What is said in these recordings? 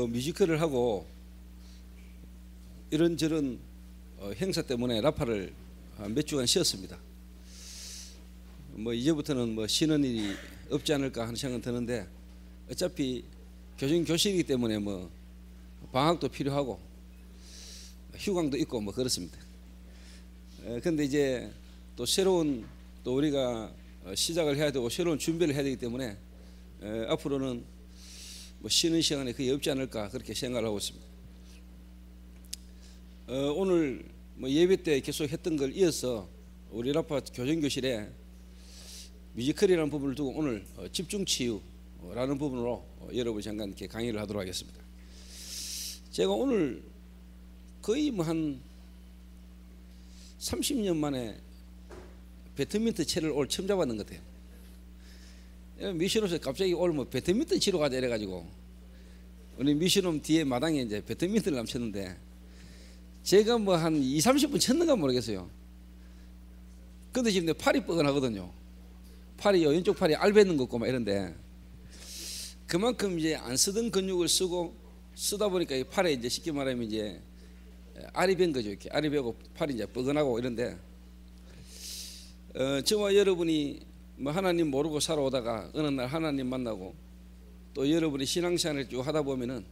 뮤지컬을 하고 이런저런 행사 때문에 라파를 몇 주간 쉬었습니다. 뭐 이제부터는 뭐 쉬는 일이 없지 않을까 하는 생각은 드는데, 어차피 교신이기 때문에 뭐 방학도 필요하고 휴강도 있고 뭐 그렇습니다. 그런데 이제 또 새로운 또 우리가 시작을 해야 되고 새로운 준비를 해야 되기 때문에 앞으로는 뭐 쉬는 시간이 거의 없지 않을까 그렇게 생각을 하고 있습니다. 오늘 뭐 예배 때 계속 했던 걸 이어서 우리 라파 교정교실에 뮤지컬이라는 부분을 두고 오늘 집중치유라는 부분으로 여러분 잠깐 이렇게 강의를 하도록 하겠습니다. 제가 오늘 거의 뭐 한 30년 만에 배드민턴 채를 오늘 처음 잡았는 것 같아요. 미션홈에서 갑자기 오늘 뭐 배드민턴 치러 가자 이래가지고 우리 미션홈 뒤에 마당에 이제 배드민턴을 쳤는데 제가 뭐 한 20-30분 쳤는가 모르겠어요. 근데 지금 내 팔이 뻐근하거든요. 팔이 왼쪽 팔이 알배는 것 같고 막 이런데, 그만큼 이제 안 쓰던 근육을 쓰다 보니까 이 팔에 이제 쉽게 말하면 이제 알이 밴 거죠. 이렇게 알이 배고 팔이 이제 뻐근하고 이런데, 저와 여러분이 뭐 하나님 모르고 살아오다가 어느 날 하나님 만나고 또 여러분이 신앙생활을 쭉 하다 보면은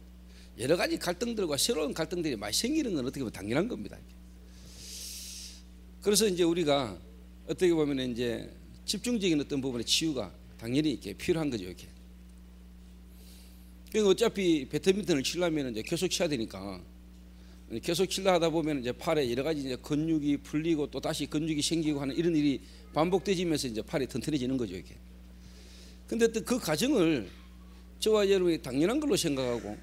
여러 가지 갈등들과 새로운 갈등들이 많이 생기는 건 어떻게 보면 당연한 겁니다. 그래서 이제 우리가 어떻게 보면 이제 집중적인 어떤 부분의 치유가 당연히 이렇게 필요한 거죠. 이렇게. 그러니까 어차피 배드민턴을 치려면 이제 계속 쳐야 되니까, 계속 치려 하다 보면 이제 팔에 여러 가지 이제 근육이 풀리고 또 다시 근육이 생기고 하는 이런 일이 반복되지면서 이제 팔이 튼튼해지는 거죠. 이렇게. 근데 또 그 과정을 저와 여러분이 당연한 걸로 생각하고,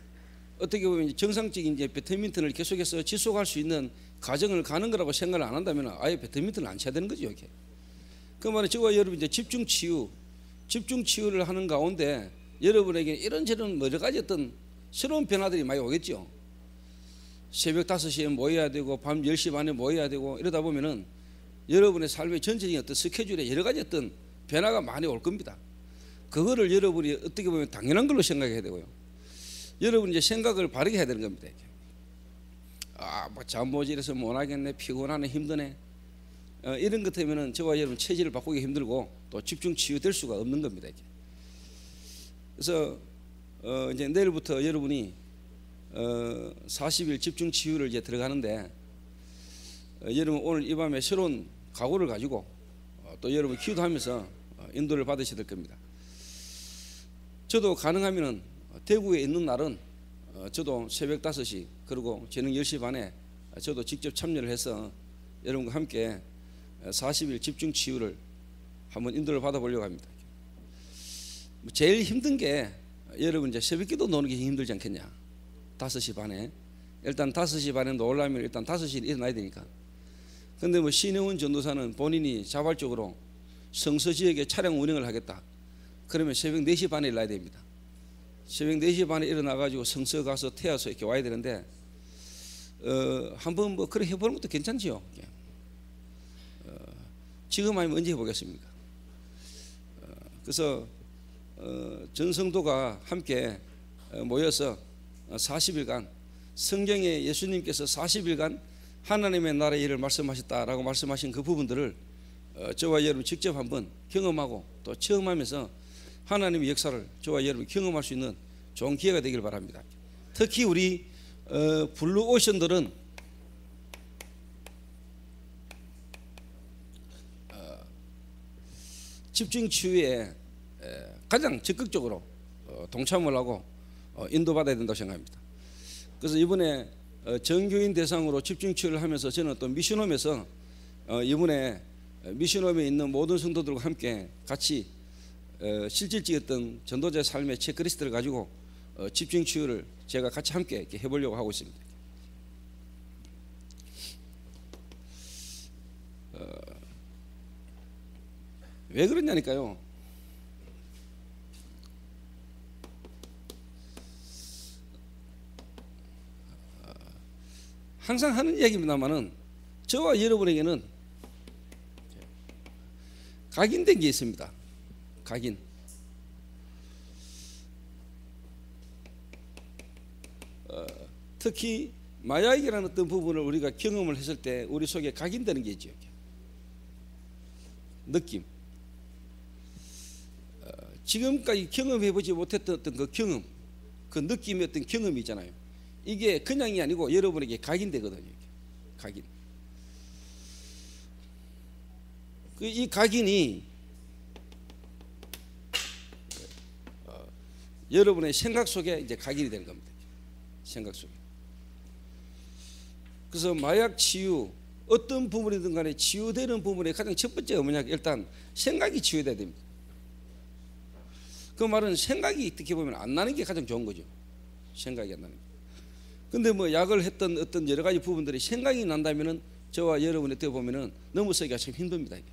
어떻게 보면 정상적인 이제 배드민턴을 계속해서 지속할 수 있는 과정을 가는 거라고 생각을 안 한다면 아예 배드민턴을 안 쳐야 되는 거죠. 이렇게. 그 말은 저와 여러분 이제 집중치유를 하는 가운데 여러분에게 이런저런 여러 가지 어떤 새로운 변화들이 많이 오겠죠. 새벽 5시에 모여야 되고 밤 10시 반에 모여야 되고 이러다 보면은 여러분의 삶의 전체적인 어떤 스케줄에 여러 가지 어떤 변화가 많이 올 겁니다. 그거를 여러분이 어떻게 보면 당연한 걸로 생각해야 되고요. 여러분 이제 생각을 바르게 해야 되는 겁니다. 뭐 잠 모질해서 못하겠네, 피곤하네, 힘드네, 이런 것 때문에는 저와 여러분 체질을 바꾸기 힘들고 또 집중 치유될 수가 없는 겁니다. 이렇게. 그래서 이제 내일부터 여러분이 40일 집중 치유를 이제 들어가는데, 여러분 오늘 이 밤에 새로운 각오를 가지고 또 여러분 기도하면서 인도를 받으셔야 될 겁니다. 저도 가능하면은 대구에 있는 날은 저도 새벽 5시 그리고 저녁 10시 반에 저도 직접 참여를 해서 여러분과 함께 40일 집중 치유를 한번 인도를 받아보려고 합니다. 제일 힘든 게 여러분 이제 새벽기도 노는 게 힘들지 않겠냐. 5시 반에 일단 5시 반에 놀라면 일단 5시에 일어나야 되니까. 근데 뭐 신혜원 전도사는 본인이 자발적으로 성서 지역에 차량 운행을 하겠다. 그러면 새벽 4시 반에 일어나야 됩니다. 새벽 4시 반에 일어나가지고 성서 가서 태워서 이렇게 와야 되는데, 한번 뭐 그렇게 해보는 것도 괜찮지요. 지금 아니면 언제 해보겠습니까? 그래서 전성도가 함께 모여서 40일간 성경에 예수님께서 40일간 하나님의 나라의 일을 말씀하셨다라고 말씀하신 그 부분들을 저와 여러분 직접 한번 경험하고 또 체험하면서 하나님의 역사를 저와 여러분 경험할 수 있는 좋은 기회가 되길 바랍니다. 특히 우리 블루오션들은 집중치유에 가장 적극적으로 동참을 하고 인도받아야 된다고 생각합니다. 그래서 이번에 전교인 대상으로 집중치유를 하면서 저는 또 미션홈에서 이번에 미션홈에 있는 모든 성도들과 함께 같이 실질적인 어떤 전도자의 삶의 체크리스트를 가지고 집중치유를 제가 같이 함께 이렇게 해보려고 하고 있습니다. 왜 그러냐니까요. 항상 하는 이야기입니다만은 저와 여러분에게는 각인된 게 있습니다. 각인. 특히 마약이라는 어떤 부분을 우리가 경험을 했을 때 우리 속에 각인되는 게 있죠. 느낌. 지금까지 경험해보지 못했던 어떤 그 경험, 그 느낌의 어떤 경험이 있잖아요. 이게 그냥이 아니고 여러분에게 각인되거든요. 각인. 이 각인이 여러분의 생각 속에 이제 각인이 되는 겁니다. 생각 속에. 그래서 마약 치유, 어떤 부분이든 간에 치유되는 부분의 가장 첫 번째가 뭐냐, 일단 생각이 치유돼야 됩니다. 그 말은 생각이 어떻게 보면 안 나는 게 가장 좋은 거죠. 생각이 안 나는 게. 근데 뭐 약을 했던 어떤 여러 가지 부분들이 생각이 난다면은 저와 여러분이 어떻게 보면은 넘어서기가 참 힘듭니다. 이게.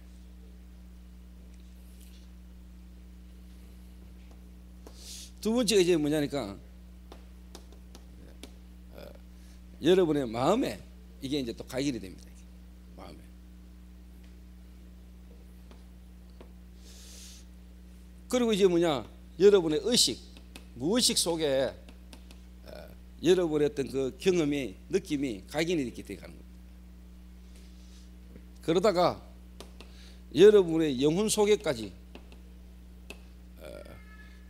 두 번째가 이제 뭐냐니까 여러분의 마음에 이게 이제 또 각인이 됩니다. 마음에. 그리고 이제 뭐냐, 여러분의 의식, 무의식 속에 여러분의 어떤 그 경험이, 느낌이 각인이 이렇게 되어가는 겁니다. 그러다가 여러분의 영혼 속에까지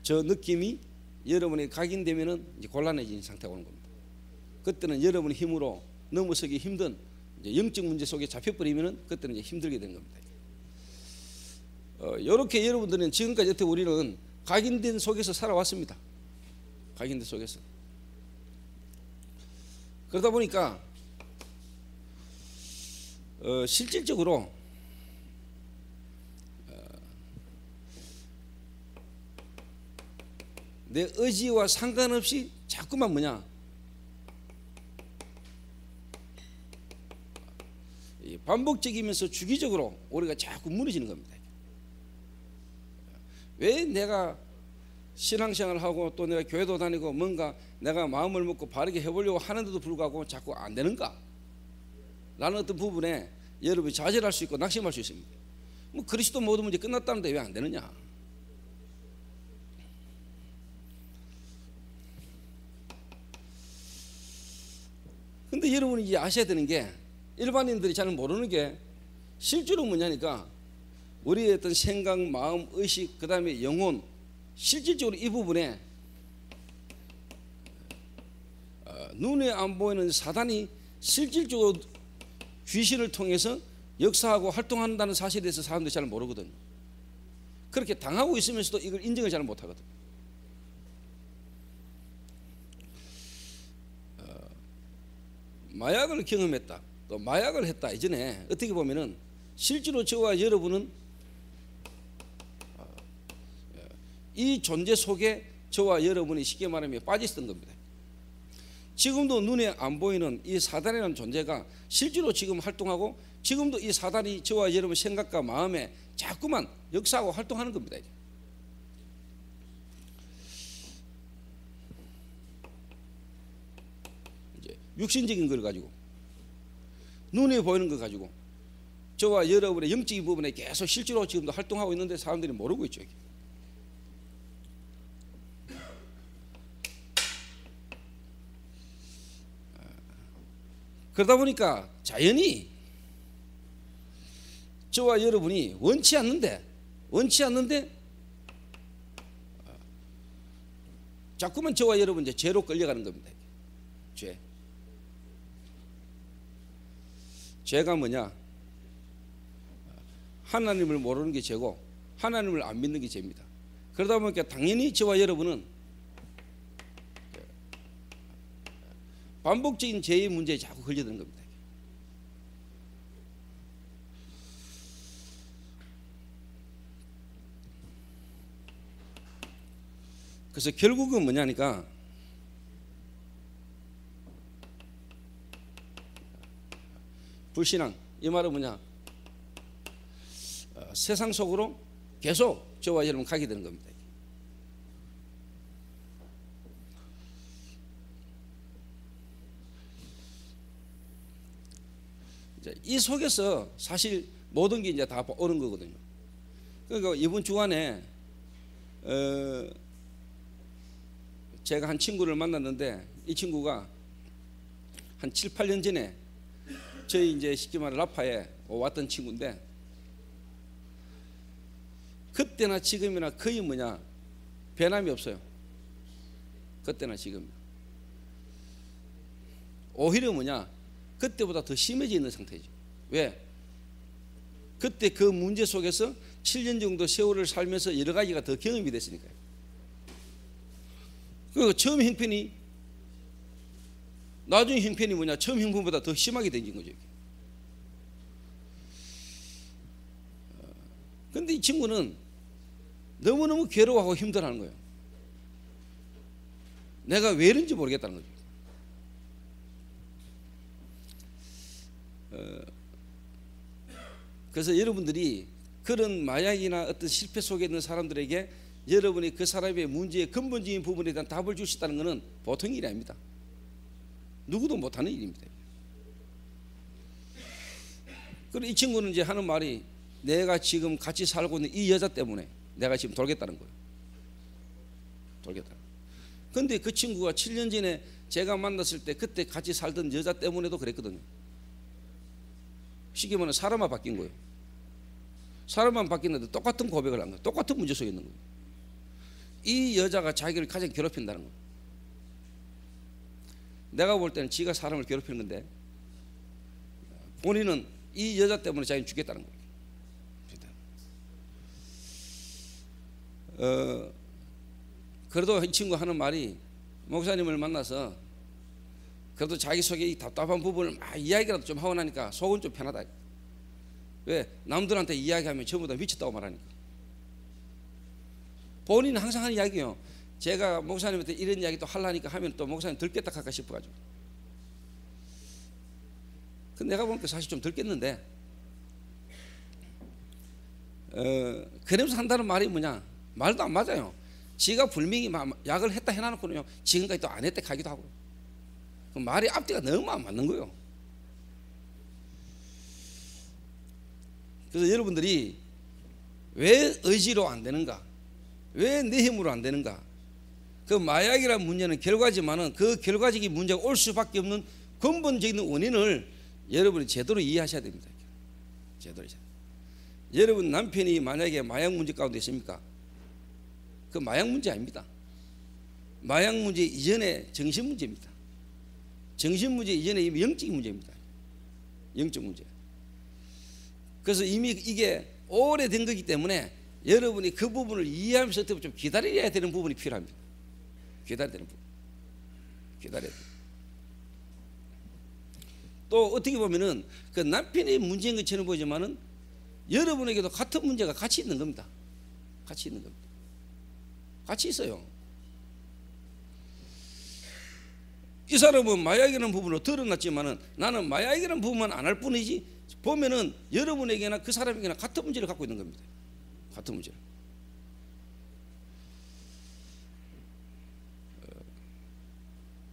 저 느낌이 여러분이 각인되면은 이제 곤란해진 상태가 오는 겁니다. 그때는 여러분의 힘으로 넘어서기 힘든 이제 영적 문제 속에 잡혀버리면은 그때는 이제 힘들게 되는 겁니다. 이렇게 여러분들은 지금까지 여태 우리는 각인된 속에서 살아왔습니다. 각인된 속에서. 그러다 보니까 실질적으로 내 의지와 상관없이 자꾸만 뭐냐, 반복적이면서 주기적으로 우리가 자꾸 무너지는 겁니다. 왜 내가 신앙생활을 하고 또 내가 교회도 다니고 뭔가 내가 마음을 먹고 바르게 해보려고 하는데도 불구하고 자꾸 안 되는가? 라는 어떤 부분에 여러분이 좌절할 수 있고 낙심할 수 있습니다. 뭐 그리스도 모든 문제 끝났다는데 왜 안 되느냐? 근데 여러분이 이제 아셔야 되는 게, 일반인들이 잘 모르는 게 실제로 뭐냐니까 우리의 어떤 생각, 마음, 의식, 그 다음에 영혼, 실질적으로 이 부분에 눈에 안 보이는 사단이 실질적으로 귀신을 통해서 역사하고 활동한다는 사실에 대해서 사람들이 잘 모르거든요. 그렇게 당하고 있으면서도 이걸 인정을 잘 못하거든요. 마약을 경험했다, 또 마약을 했다 이전에 어떻게 보면은 실제로 저와 여러분은 이 존재 속에 저와 여러분이 쉽게 말하면 빠져 있었던 겁니다. 지금도 눈에 안 보이는 이 사단이라는 존재가 실제로 지금 활동하고, 지금도 이 사단이 저와 여러분 생각과 마음에 자꾸만 역사하고 활동하는 겁니다. 이제 육신적인 걸 가지고, 눈에 보이는 걸 가지고 저와 여러분의 영적인 부분에 계속 실제로 지금도 활동하고 있는데 사람들이 모르고 있죠. 그러다 보니까 자연히 저와 여러분이 원치 않는데 자꾸만 저와 여러분 이제 죄로 끌려가는 겁니다. 죄. 죄가 뭐냐? 하나님을 모르는 게 죄고 하나님을 안 믿는 게 죄입니다. 그러다 보니까 당연히 저와 여러분은 반복적인 죄의 문제에 자꾸 걸려드는 겁니다. 그래서 결국은 뭐냐니까 불신앙, 이 말은 뭐냐, 세상 속으로 계속 저와 여러분 가게 되는 겁니다. 이 속에서 사실 모든 게 이제 다 오는 거거든요. 그러니까 이번 주간에 제가 한 친구를 만났는데 이 친구가 한 7, 8년 전에 저희 이제 쉽게 말해 라파에 왔던 친구인데, 그때나 지금이나 거의 변함이 없어요. 그때나 지금. 오히려 그때보다 더 심해져 있는 상태죠. 왜? 그때 그 문제 속에서 7년 정도 세월을 살면서 여러 가지가 더 경험이 됐으니까요. 그 처음 형편이 나중 형편이 처음 형편보다 더 심하게 된진 거죠. 근데 이 친구는 너무너무 괴로워하고 힘들어하는 거예요. 내가 왜 이런지 모르겠다는 거죠. 그래서 여러분들이 그런 마약이나 어떤 실패 속에 있는 사람들에게 여러분이 그 사람의 문제의 근본적인 부분에 대한 답을 줄 수 있다는 것은 보통 일이 아닙니다. 누구도 못하는 일입니다. 그리고 이 친구는 이제 하는 말이, 내가 지금 같이 살고 있는 이 여자 때문에 내가 지금 돌겠다는 거예요. 돌겠다. 근데 그 친구가 7년 전에 제가 만났을 때 그때 같이 살던 여자 때문에도 그랬거든요. 쉽게 말하면 사람만 바뀐 거예요. 사람만 바뀌는데 똑같은 고백을 한 거예요. 똑같은 문제 속에 있는 거예요. 이 여자가 자기를 가장 괴롭힌다는 거예요. 내가 볼 때는 지가 사람을 괴롭히는 건데, 본인은 이 여자 때문에 자기는 죽겠다는 거예요. 그래도 이 친구 하는 말이, 목사님을 만나서 그래도 자기 속에 이 답답한 부분을 막 이야기라도 좀 하고 나니까 속은 좀 편하다. 왜? 남들한테 이야기하면 전부 다 미쳤다고 말하니까. 본인은 항상 하는 이야기예요. 제가 목사님한테 이런 이야기 또 하려니까 하면 또 목사님 들겠다 할까 싶어가지고. 근데 내가 보니까 사실 좀 들겠는데, 그러면서 한다는 말이 말도 안 맞아요. 지가 분명히 약을 했다 해놔놓고는요, 지금까지 또 안 했다 하기도 하고. 말이 앞뒤가 너무 안 맞는 거예요. 그래서 여러분들이 왜 의지로 안 되는가, 왜 내 힘으로 안 되는가, 그 마약이라는 문제는 결과지만은 그 결과적인 문제가 올 수밖에 없는 근본적인 원인을 여러분이 제대로 이해하셔야 됩니다. 제대로. 여러분 남편이 만약에 마약 문제 가운데 있습니까? 그 마약 문제 아닙니다. 마약 문제 이전에 정신 문제입니다. 정신 문제 이전에 영적인 문제입니다. 영적 문제. 그래서 이미 이게 오래된 거기 때문에 여러분이 그 부분을 이해하면서 좀 기다려야 되는 부분이 필요합니다. 기다려야 되는 부분. 기다려야 돼요. 또 어떻게 보면은 그 남편의 문제인 것처럼 보이지만은 여러분에게도 같은 문제가 같이 있는 겁니다. 같이 있는 겁니다. 같이 있어요. 이 사람은 마약이라는 부분으로 드러났지만은 나는 마약이라는 부분만 안 할 뿐이지, 보면은 여러분에게나 그 사람에게나 같은 문제를 갖고 있는 겁니다. 같은 문제를.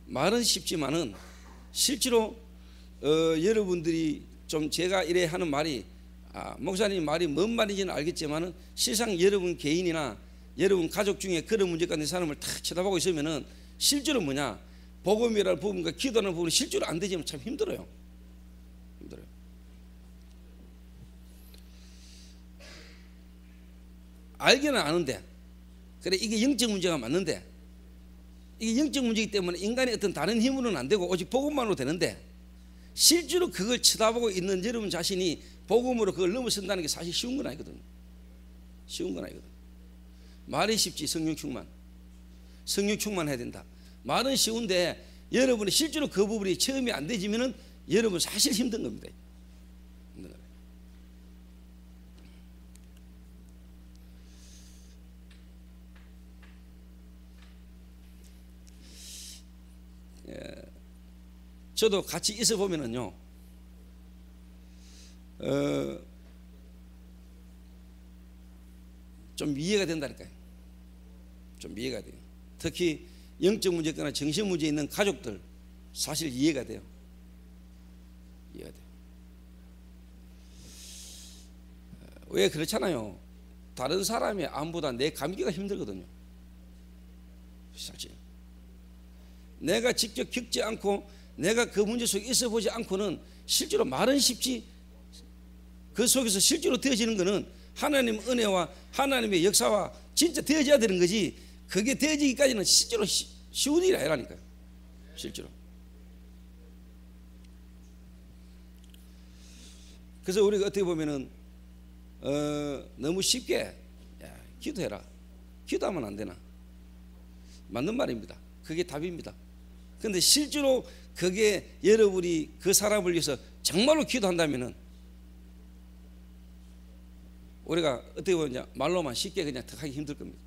말은 쉽지만은 실제로 여러분들이 좀 제가 이래 하는 말이, 목사님 말이 뭔 말인지는 알겠지만은 실상 여러분 개인이나 여러분 가족 중에 그런 문제가 있는 사람을 탁 쳐다보고 있으면은 실제로 복음이라는 부분과 기도하는 부분이 실제로 안 되지만 참 힘들어요. 힘들어요. 알기는 아는데, 그래 이게 영적 문제가 맞는데, 이게 영적 문제이기 때문에 인간의 어떤 다른 힘으로는 안 되고 오직 복음만으로 되는데, 실제로 그걸 쳐다보고 있는 여러분 자신이 복음으로 그걸 넘어선다는 게 사실 쉬운 건 아니거든요. 쉬운 건 아니거든. 말이 쉽지. 성령 충만해야 된다. 말은 쉬운데 여러분이 실제로 그 부분이 체험이 안 되지면은 여러분 사실 힘든 겁니다. 힘든 거예요. 저도 같이 있어 보면은요, 좀 이해가 된다니까요. 좀 이해가 돼요. 특히 영적 문제거나 정신 문제 있는 가족들 사실 이해가 돼요. 이해가 돼요. 왜 그렇잖아요. 다른 사람의 암보다 내 감기가 힘들거든요. 사실 내가 직접 겪지 않고 내가 그 문제 속에 있어 보지 않고는 실제로 말은 쉽지 그 속에서 실제로 되어지는 것은 하나님 은혜와 하나님의 역사와 진짜 되어져야 되는 거지, 그게 되어지기까지는 실제로 쉬운 일이 아니라니까요. 실제로. 그래서 우리가 어떻게 보면은 너무 쉽게 야, 기도해라, 기도하면 안 되나, 맞는 말입니다. 그게 답입니다. 그런데 실제로 그게 여러분이 그 사람을 위해서 정말로 기도한다면은 우리가 어떻게 보면 말로만 쉽게 그냥 하기 힘들 겁니다.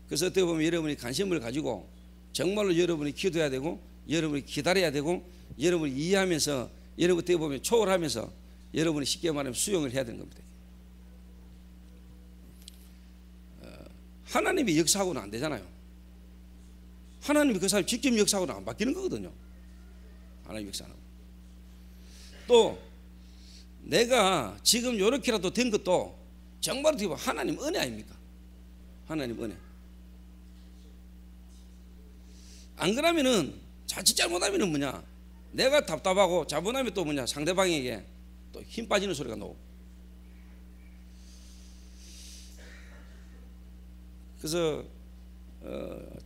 그래서 어떻게 보면 여러분이 관심을 가지고 정말로 여러분이 기도해야 되고, 여러분이 기다려야 되고, 여러분이 이해하면서, 여러분 어떻게 보면 초월하면서 여러분이 쉽게 말하면 수용을 해야 되는 겁니다. 하나님이 역사하고는 안 되잖아요. 하나님이 그 사람 직접 역사하고는 안 바뀌는 거거든요. 하나님 역사는. 또 내가 지금 이렇게라도 된 것도 정말 어떻게 보면 하나님 은혜 아닙니까? 하나님 은혜. 안 그러면은 자칫 잘못하면은 뭐냐, 내가 답답하고 자본하면 또 뭐냐, 상대방에게 또 힘 빠지는 소리가 나오고. 그래서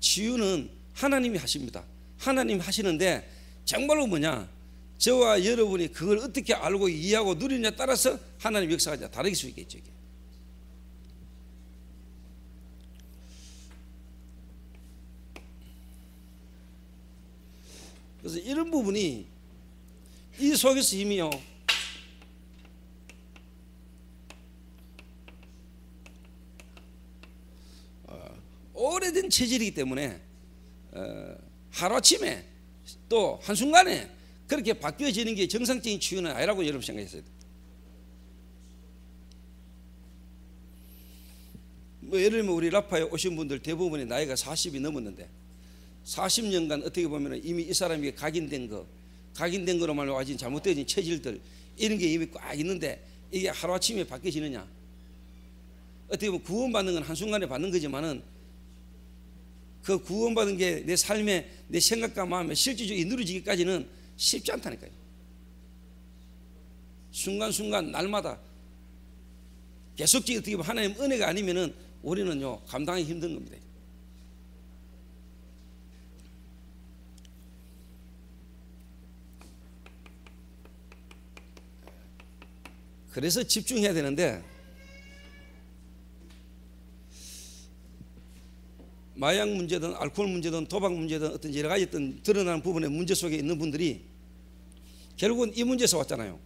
치유는 하나님이 하십니다. 하나님이 하시는데 정말로 뭐냐, 저와 여러분이 그걸 어떻게 알고 이해하고 누리느냐에 따라서 하나님 역사가 이제 다르게 수 있겠죠. 이게. 그래서 이런 부분이 이 속에서 힘이요, 오래된 체질이기 때문에 하루아침에 또 한순간에 그렇게 바뀌어지는 게 정상적인 치유는 아니라고 여러분 생각했어요. 뭐 예를 들면 우리 라파에 오신 분들 대부분이 나이가 40이 넘었는데 40년간 어떻게 보면 이미 이 사람에게 각인된 거로 말로 가진 잘못되어진 체질들, 이런 게 이미 꽉 있는데 이게 하루아침에 바뀌어지느냐. 어떻게 보면 구원받는 건 한순간에 받는 거지만은 그 구원받은 게 내 삶에, 내 생각과 마음에 실질적으로 이루어지기까지는 쉽지 않다니까요. 순간순간 날마다 계속적인 어떻게 보면 하나님 은혜가 아니면은 우리는요 감당하기 힘든 겁니다. 그래서 집중해야 되는데, 마약 문제든 알코올 문제든 도박 문제든 어떤 여러 가지 어떤 드러나는 부분의 문제 속에 있는 분들이 결국은 이 문제에서 왔잖아요.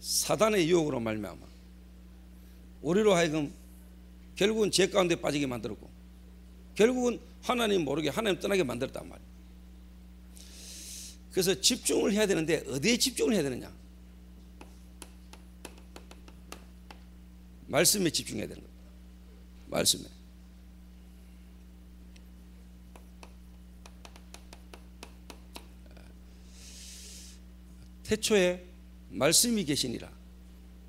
사단의 유혹으로 말미암아 우리로 하여금 결국은 죄 가운데 빠지게 만들었고, 결국은 하나님 모르게 하나님 떠나게 만들었단 말이에요. 그래서 집중을 해야 되는데 어디에 집중을 해야 되느냐? 말씀에 집중해야 되는 거예요. 말씀에. 태초에 말씀이 계시니라.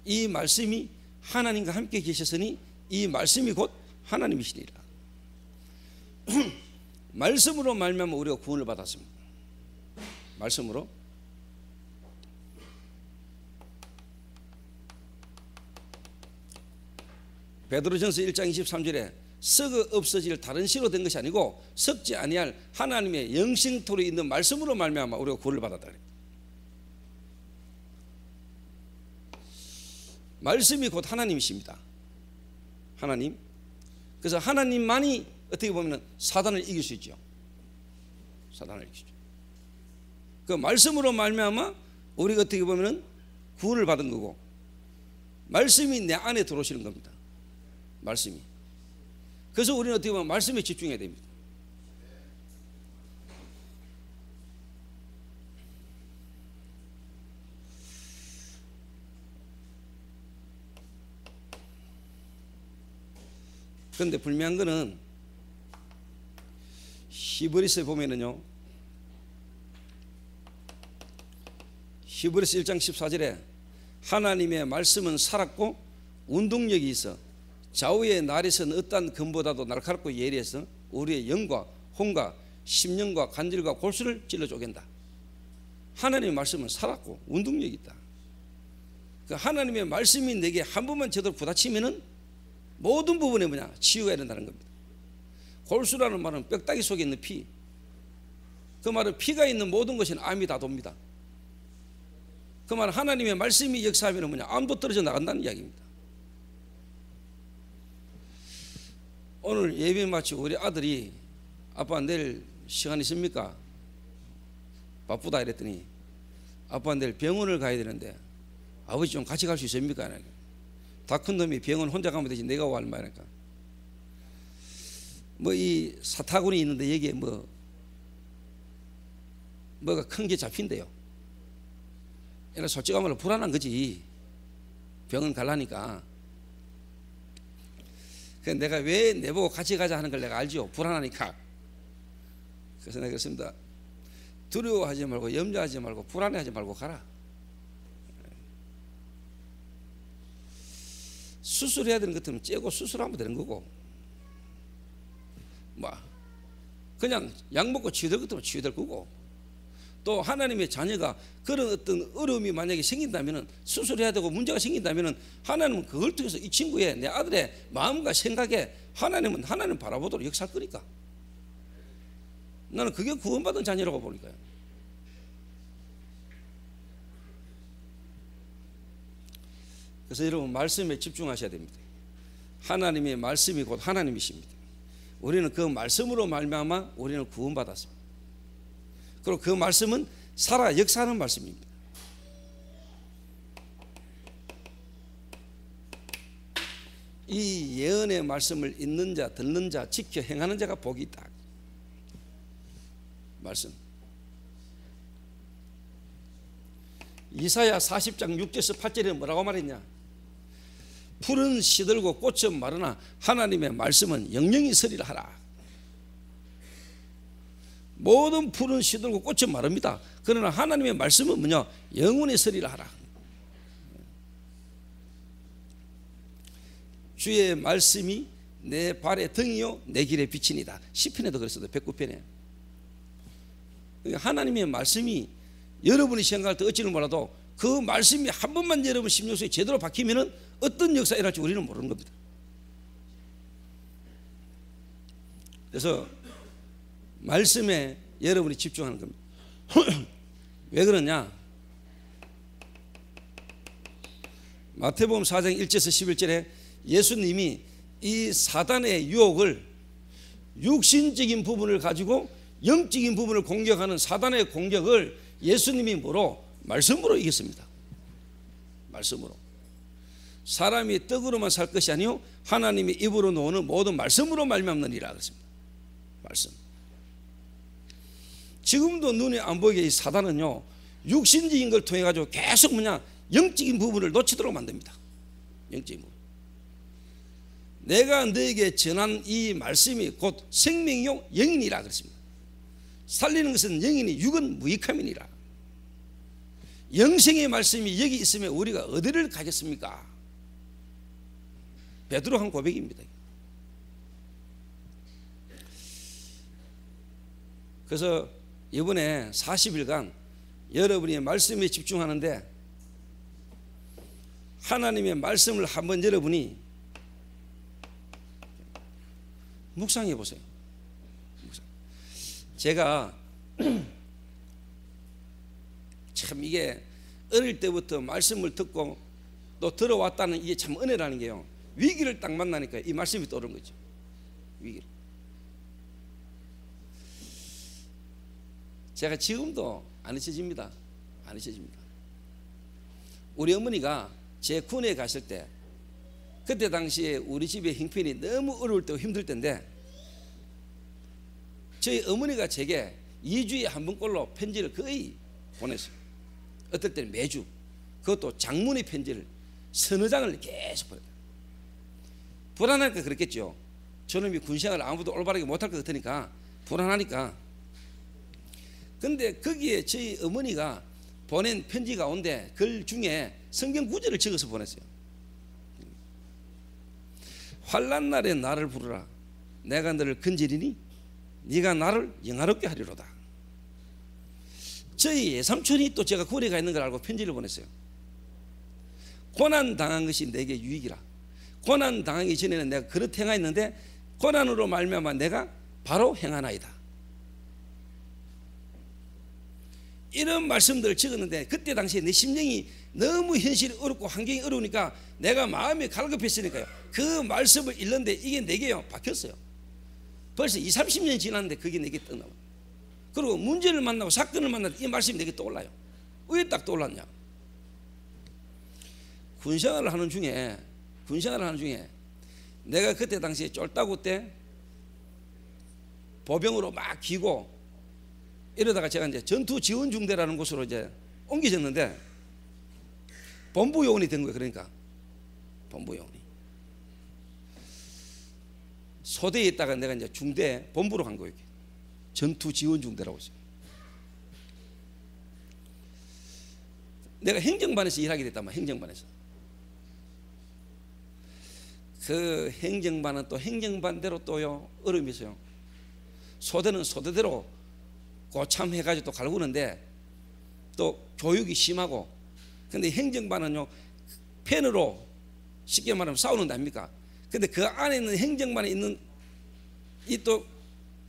이 말씀이 하나님과 함께 계셨으니 이 말씀이 곧 하나님이시니라. 말씀으로 말미암아 우리가 구원을 받았습니다. 말씀으로. 베드로전서 1장 23절에 썩어 없어질 다른 씨로 된 것이 아니고 썩지 아니할 하나님의 영생토로 있는 말씀으로 말미암아 우리가 구원을 받았다. 말씀이 곧 하나님이십니다. 하나님. 그래서 하나님만이 어떻게 보면 사단을 이길 수 있죠. 사단을 이길 수 있죠. 그 말씀으로 말미암아 우리가 어떻게 보면 구원을 받은 거고, 말씀이 내 안에 들어오시는 겁니다. 말씀이. 그래서 우리는 어떻게 보면 말씀에 집중해야 됩니다. 그런데 불미한 거는 히브리서에 보면은요, 히브리서 1장 14절에 하나님의 말씀은 살았고 운동력이 있어 좌우의 날에서는 어떠한 금보다도 날카롭고 예리해서 우리의 영과 혼과 심령과 관절과 골수를 찔러 쪼갠다. 하나님의 말씀은 살았고 운동력이 있다. 그 하나님의 말씀이 내게 한 번만 제대로 부딪히면은 모든 부분에 치유가 일어나는 겁니다. 골수라는 말은 뼈다귀 속에 있는 피, 그 말은 피가 있는 모든 것은 암이 다 돕니다. 그 말은 하나님의 말씀이 역사하면 암도 떨어져 나간다는 이야기입니다. 오늘 예배 마치고 우리 아들이 아빠 내일 시간 있습니까? 바쁘다 이랬더니 아빠 내일 병원을 가야 되는데 아버지 좀 같이 갈 수 있습니까? 다 큰 놈이 병원 혼자 가면 되지 내가 와 말이니까 뭐 이 사타구니 있는데 여기에 뭐가 큰 게 잡힌대요. 얘는 솔직한 말로 불안한 거지. 병원 가려니까. 그래서 내가 왜 내보고 같이 가자 하는 걸 내가 알죠. 불안하니까. 그래서 내가 그랬습니다. 두려워하지 말고 염려하지 말고 불안해하지 말고 가라. 수술해야 되는 것 같으면 째고 수술하면 되는 거고, 그냥 약 먹고 치유될 것 같으면 치유될 거고, 또 하나님의 자녀가 그런 어떤 어려움이 만약에 생긴다면, 수술해야 되고 문제가 생긴다면 하나님은 그걸 통해서 이 친구의, 내 아들의 마음과 생각에 하나님 바라보도록 역사할 거니까. 나는 그게 구원받은 자녀라고 보니까요. 그래서 여러분 말씀에 집중하셔야 됩니다. 하나님의 말씀이 곧 하나님이십니다. 우리는 그 말씀으로 말미암아 우리는 구원받았습니다. 그리고 그 말씀은 살아 역사하는 말씀입니다. 이 예언의 말씀을 읽는 자, 듣는 자, 지켜 행하는 자가 복이 있다. 말씀. 이사야 40장 6절에서 8절에 뭐라고 말했냐? 풀은 시들고 꽃은 마르나 하나님의 말씀은 영영이 서리라 하라. 모든 풀은 시들고 꽃은 마릅니다. 그러나 하나님의 말씀은 뭐냐? 영원히 서리라 하라. 주의 말씀이 내 발의 등이요 내 길의 빛이니이다. 시편에도 그랬어요. 109편에. 하나님의 말씀이 여러분이 생각할 때 어찌는 몰라도 그 말씀이 한 번만 여러분 심령 속에 제대로 박히면은 어떤 역사가 일어날지 우리는 모르는 겁니다. 그래서 말씀에 여러분이 집중하는 겁니다. 왜 그러냐? 마태복음 4장 1절에서 11절에 예수님이 이 사단의 유혹을, 육신적인 부분을 가지고 영적인 부분을 공격하는 사단의 공격을 예수님이 뭐로? 말씀으로 이겼습니다. 말씀으로. 사람이 떡으로만 살 것이 아니요 하나님의 입으로 나오는 모든 말씀으로 말미암느니라 그랬습니다. 말씀. 지금도 눈에 안 보이게 이 사단은요 육신적인 걸 통해 가지고 계속 영적인 부분을 놓치도록 만듭니다. 영적인 부분. 내가 너에게 전한 이 말씀이 곧 생명이요 영이니라 그랬습니다. 살리는 것은 영이니 육은 무익함이니라. 영생의 말씀이 여기 있으면 우리가 어디를 가겠습니까? 베드로 한 고백입니다. 그래서 이번에 40일간 여러분이 말씀에 집중하는데 하나님의 말씀을 한번 여러분이 묵상해 보세요. 제가 참 이게 어릴 때부터 말씀을 듣고 또 들어왔다는 이게 참 은혜라는 게요. 위기를 딱 만나니까 이 말씀이 떠오른 거죠. 위기를. 제가 지금도 안 잊혀집니다. 안 잊혀집니다. 우리 어머니가 제 군에 가실 때 그때 당시에 우리 집의 형편이 너무 어려울 때고 힘들 때인데 저희 어머니가 제게 2주에 한 번꼴로 편지를 거의 보냈어요. 어떨 때는 매주. 그것도 장문의 편지를 서너 장을 계속 보냈어요. 불안하니까 그랬겠죠. 저놈이 군생활을 아무도 올바르게 못할 것 같으니까 불안하니까. 근데 거기에 저희 어머니가 보낸 편지 가운데 글 중에 성경 구절을 적어서 보냈어요. 환난 날에 나를 부르라. 내가 너를 건지리니 네가 나를 영화롭게 하리로다. 저희 외삼촌이 또 제가 거리가 있는 걸 알고 편지를 보냈어요. 고난 당한 것이 내게 유익이라. 고난 당하기 전에는 내가 그렇게 행하였는데 고난으로 말미암아 내가 바로 행하나이다. 이런 말씀들을 적었는데 그때 당시에 내 심령이 너무 현실이 어렵고 환경이 어려우니까 내가 마음이 갈급했으니까요. 그 말씀을 읽는데 이게 내게요 박혔어요. 벌써 20, 30년 지났는데 그게 내게 떠나와. 그리고 문제를 만나고 사건을 만나도 이 말씀이 내게 떠올라요. 왜 딱 떠올랐냐? 군생활을 하는 중에 내가 그때 당시에 쫄따구 때 보병으로 막 기고 이러다가 제가 이제 전투지원중대라는 곳으로 이제 옮겨졌는데 본부요원이 된 거예요. 그러니까 본부요원이 소대에 있다가 내가 이제 중대 본부로 간 거예요. 전투지원중대라고 있어요. 내가 행정반에서 일하게 됐단 말이야. 행정반에서. 그 행정반은 또 행정반대로 또요 어려움이 있어요. 소대는 소대대로 고참해가지고 또 갈구는데 또 교육이 심하고, 근데 행정반은요 펜으로 쉽게 말하면 싸우는 데 아닙니까? 근데 그 안에 있는 행정반에 있는 이 또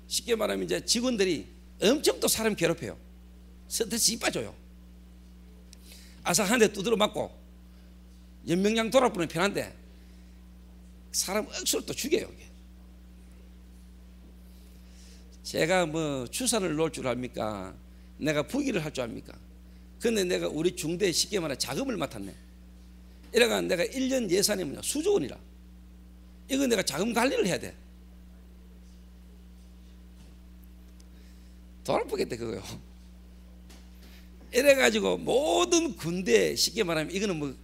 쉽게 말하면 이제 직원들이 엄청 또 사람 괴롭혀요. 스트레스 이빠져요. 아사 한 대 두드려 맞고 연명량 돌아보면 편한데 사람 억수로 또 죽여요. 제가 뭐 추산을 놓을 줄 압니까? 내가 부기를 할 줄 압니까? 근데 내가 우리 중대에 쉽게 말해 자금을 맡았네. 이래가 내가 1년 예산이 뭐냐 수조 원이라. 이거 내가 자금 관리를 해야 돼. 돈 아프겠다 그거요. 이래가지고 모든 군대 쉽게 말하면 이거는 뭐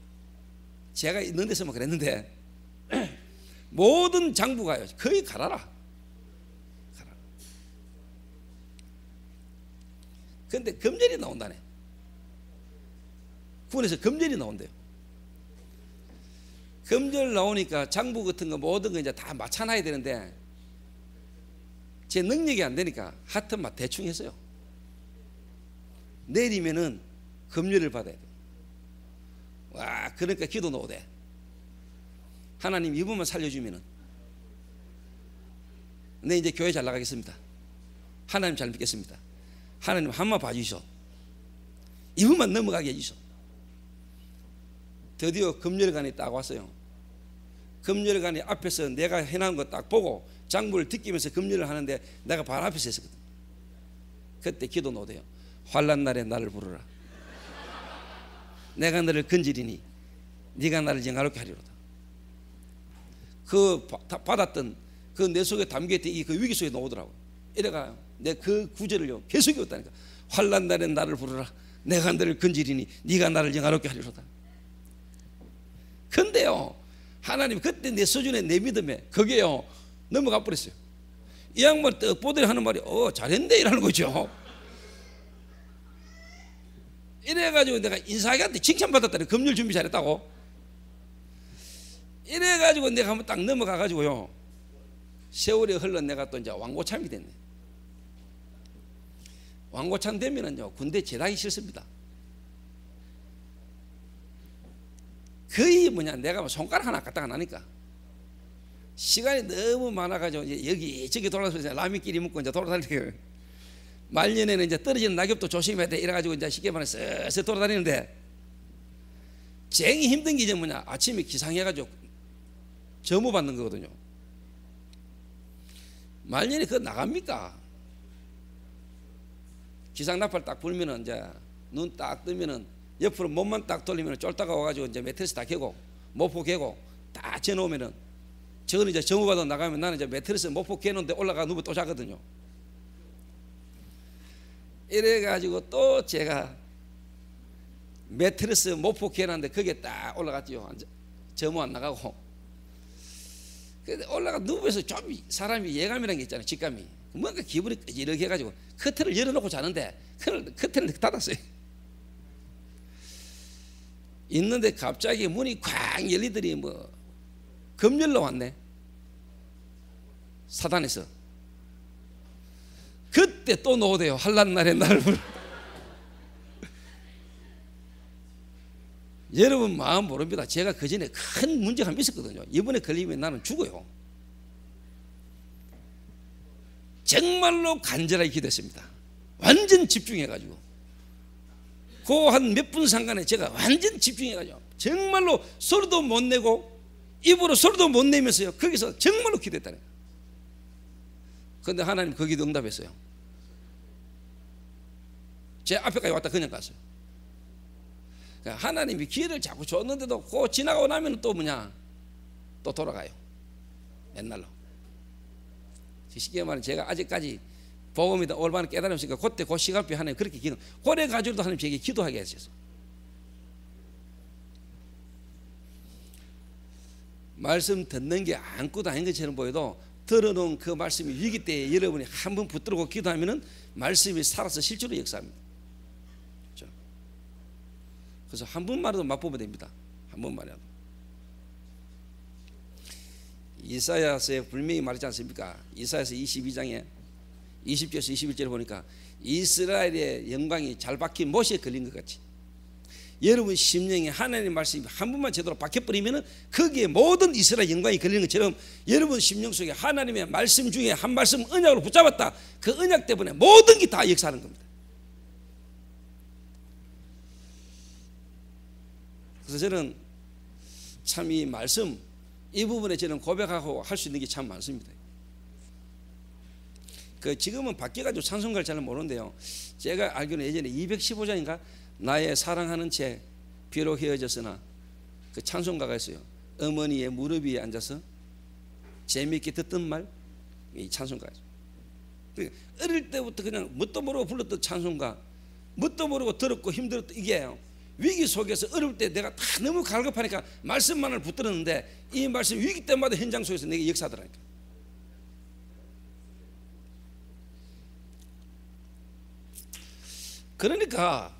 제가 있는 데서만 그랬는데 모든 장부가요 거의 가라라. 근데 검열이 나온다네. 군에서 검열이 나온대요. 검열 나오니까 장부 같은 거 모든 거 이제 다 맞춰놔야 되는데 제 능력이 안 되니까 하여튼 막 대충 했어요. 내리면은 검열을 받아야 돼. 와, 그러니까 기도 넣어대. 하나님 이분만 살려주면은 내 이제 교회 잘 나가겠습니다. 하나님 잘 믿겠습니다. 하나님 한번 봐주시오. 이분만 넘어가게 해주시오. 드디어 검열관이 딱 왔어요. 검열관이 앞에서 내가 해놓은 거 딱 보고 장부를 뜯기면서 검열을 하는데 내가 바로 앞에서 했었거든. 그때 기도 넣어대요. 환난 날에 나를 부르라. 내가 너를 건지리니 네가 나를 영화롭게 하리로다. 그 받았던 그 내 속에 담겨있던 이 그 위기 속에 나오더라고. 이래가 내 그 구절을요 계속 읽었다니까. 환난 날에 나를 부르라. 내가 너를 건지리니 네가 나를 영화롭게 하리로다. 근데요 하나님 그때 내 수준에 내 믿음에 그게요 넘어가 버렸어요. 이 양반 떡 보더니 하는 말이 잘했네 이라는 거죠. 이래가지고 내가 인사하기한테 칭찬받았다니. 검열 준비 잘했다고. 이래가지고 내가 한번 딱 넘어가가지고요 세월이 흘러 내가 또 이제 왕고참이 됐네. 왕고참 되면은요 군대 제다기 싫습니다. 거의 뭐냐 내가 손가락 하나 갖다가 나니까 시간이 너무 많아가지고 이제 여기저기 돌아다니면서 라면끼리 먹고 이제 돌아다니고 말년에는 이제 떨어지는 낙엽도 조심해야 돼. 이래가지고 이제 쉽게 말해서 쓱쓱 돌아다니는데 쟁이 힘든 게 이제 뭐냐 아침에 기상해가지고 점호 받는 거거든요. 말년에 그거 나갑니까? 기상 나팔 딱 불면은 이제 눈 딱 뜨면은 옆으로 몸만 딱 돌리면 쫄다가 와가지고 이제 매트리스 다 개고 모포 개고 딱 재놓으면은 저거는 이제 점호받아 나가면 나는 이제 매트리스 모포 개놓은데 올라가 누워 또 자거든요. 이래가지고 또 제가 매트리스 모포 개놨는데 거기에 딱 올라갔지요. 점호 안 나가고. 근데 올라가 누워서 좀 사람이 예감이라는 게 있잖아요. 직감이. 뭔가 기분이 이렇게 해가지고 커튼을 열어놓고 자는데 커튼을 닫았어요. 있는데 갑자기 문이 쾅 열리더니 뭐 검열로 왔네. 사단에서. 그때 또 노대요. 환난 날에 나를 부르. 여러분 마음 모릅니다. 제가 그 전에 큰 문제가 한번 있었거든요. 이번에 걸리면 나는 죽어요. 정말로 간절하게 기도했습니다. 완전 집중해가지고 그 한 몇 분 상간에 제가 완전 집중해가지고 정말로 소리도 못 내고 입으로 소리도 못 내면서요 거기서 정말로 기도했다는 거예요. 그런데 하나님 그 기도 응답했어요. 제 앞에까지 왔다 그냥 갔어요. 그러니까 하나님이 기회를 자꾸 줬는데도 그 지나가고 나면 또 뭐냐 또 돌아가요. 옛날로. 쉽게 말하면 제가 아직까지 복음이다 올바른 깨달음이 있으니까 그때 그 시간표 하나님 그렇게 기도 그래 가지고도 하나님 제게 기도하게 하셨어요. 말씀 듣는 게 아무것도 아닌 것처럼 보여도 들어놓은 그 말씀이 위기 때에 여러분이 한번 붙들고 기도하면은 말씀이 살아서 실제로 역사합니다. 그렇죠? 그래서 한 번만이라도 맛보면 됩니다. 한 번만이라도. 이사야서에 분명히 말하지 않습니까? 이사야서 22장에 20절에서 21절에 보니까 이스라엘의 영광이 잘 박힌 못에 걸린 것 같이 여러분 심령에 하나님의 말씀이 한 번만 제대로 박혀버리면 거기에 모든 이스라엘 영광이 걸리는 것처럼 여러분 심령 속에 하나님의 말씀 중에 한 말씀 언약으로 붙잡았다. 그 언약 때문에 모든 게 다 역사하는 겁니다. 그래서 저는 참 이 말씀 이 부분에 저는 고백하고 할 수 있는 게 참 많습니다. 그 지금은 바뀌어가지고 찬송가를 잘 모르는데요. 제가 알기로는 예전에 215장인가 나의 사랑하는 채 비록 헤어졌으나 그 찬송가가 있어요. 어머니의 무릎 위에 앉아서 재미있게 듣던 말 이 찬송가죠. 그러니까 어릴 때부터 그냥 뭣도 모르고 불렀던 찬송가, 뭣도 모르고 들었고 힘들었던 이게요. 위기 속에서 어려울 때 내가 다 너무 갈급하니까 말씀만을 붙들었는데 이 말씀 위기 때마다 현장 속에서 내게 역사하더라니까. 그러니까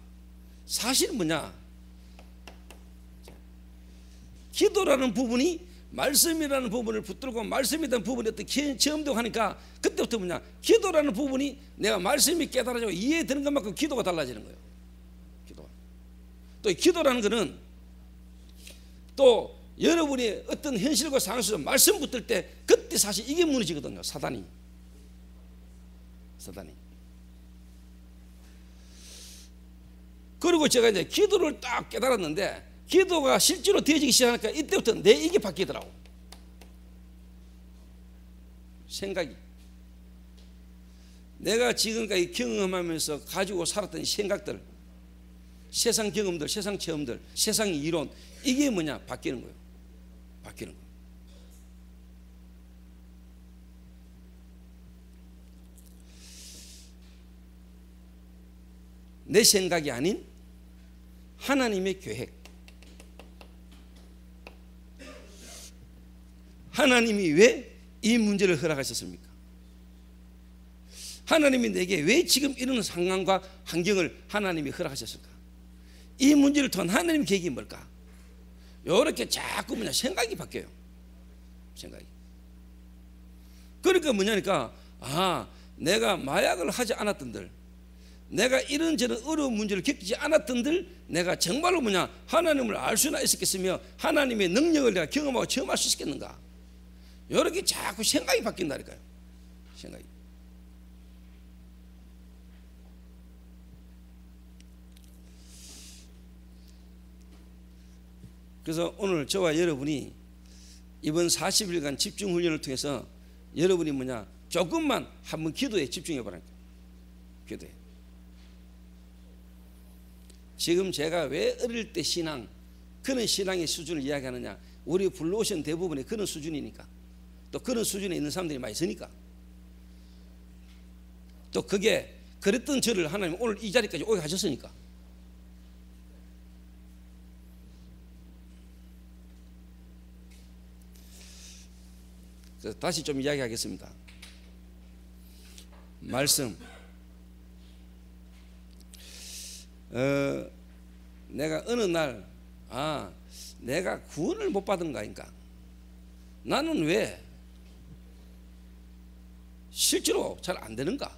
사실은 뭐냐, 기도라는 부분이 말씀이라는 부분을 붙들고 말씀이라는 부분이 어떤 체험되고 하니까 그때부터 뭐냐, 기도라는 부분이 내가 말씀이 깨달아지고 이해되는 것만큼 기도가 달라지는 거예요. 기도가. 또 기도라는 것은 또 여러분이 어떤 현실과 상황 속에서 말씀 붙들 때 그때 사실 이게 무너지거든요. 사단이. 그리고 제가 이제 기도를 딱 깨달았는데 기도가 실제로 되어지기 시작하니까 이때부터 내 이게 바뀌더라고. 생각이. 내가 지금까지 경험하면서 가지고 살았던 생각들, 세상 경험들, 세상 체험들, 세상의 이론, 이게 뭐냐? 바뀌는 거예요. 바뀌는 거예요. 내 생각이 아닌 하나님의 계획. 하나님이 왜 이 문제를 허락하셨습니까? 하나님이 내게 왜 지금 이런 상황과 환경을 하나님이 허락하셨을까? 이 문제를 통한 하나님의 계획이 뭘까? 이렇게 자꾸 뭐냐 생각이 바뀌어요. 생각이. 그러니까 뭐냐니까 내가 마약을 하지 않았던들, 내가 이런저런 어려운 문제를 겪지 않았던들 내가 정말로 뭐냐 하나님을 알 수나 있었겠으며 하나님의 능력을 내가 경험하고 체험할 수 있겠는가? 이렇게 자꾸 생각이 바뀐다니까요. 생각이. 그래서 오늘 저와 여러분이 이번 40일간 집중 훈련을 통해서 여러분이 뭐냐 조금만 한번 기도에 집중해 보라니까. 기도에. 지금 제가 왜 어릴 때 신앙, 그런 신앙의 수준을 이야기하느냐, 우리 불러오신 대부분이 그런 수준이니까, 또 그런 수준에 있는 사람들이 많이 있으니까, 또 그게 그랬던 저를 하나님 오늘 이 자리까지 오게 하셨으니까. 그래서 다시 좀 이야기하겠습니다. 말씀. 내가 어느 날 내가 구원을 못 받은 거 아닌가? 나는 왜 실제로 잘 안 되는가?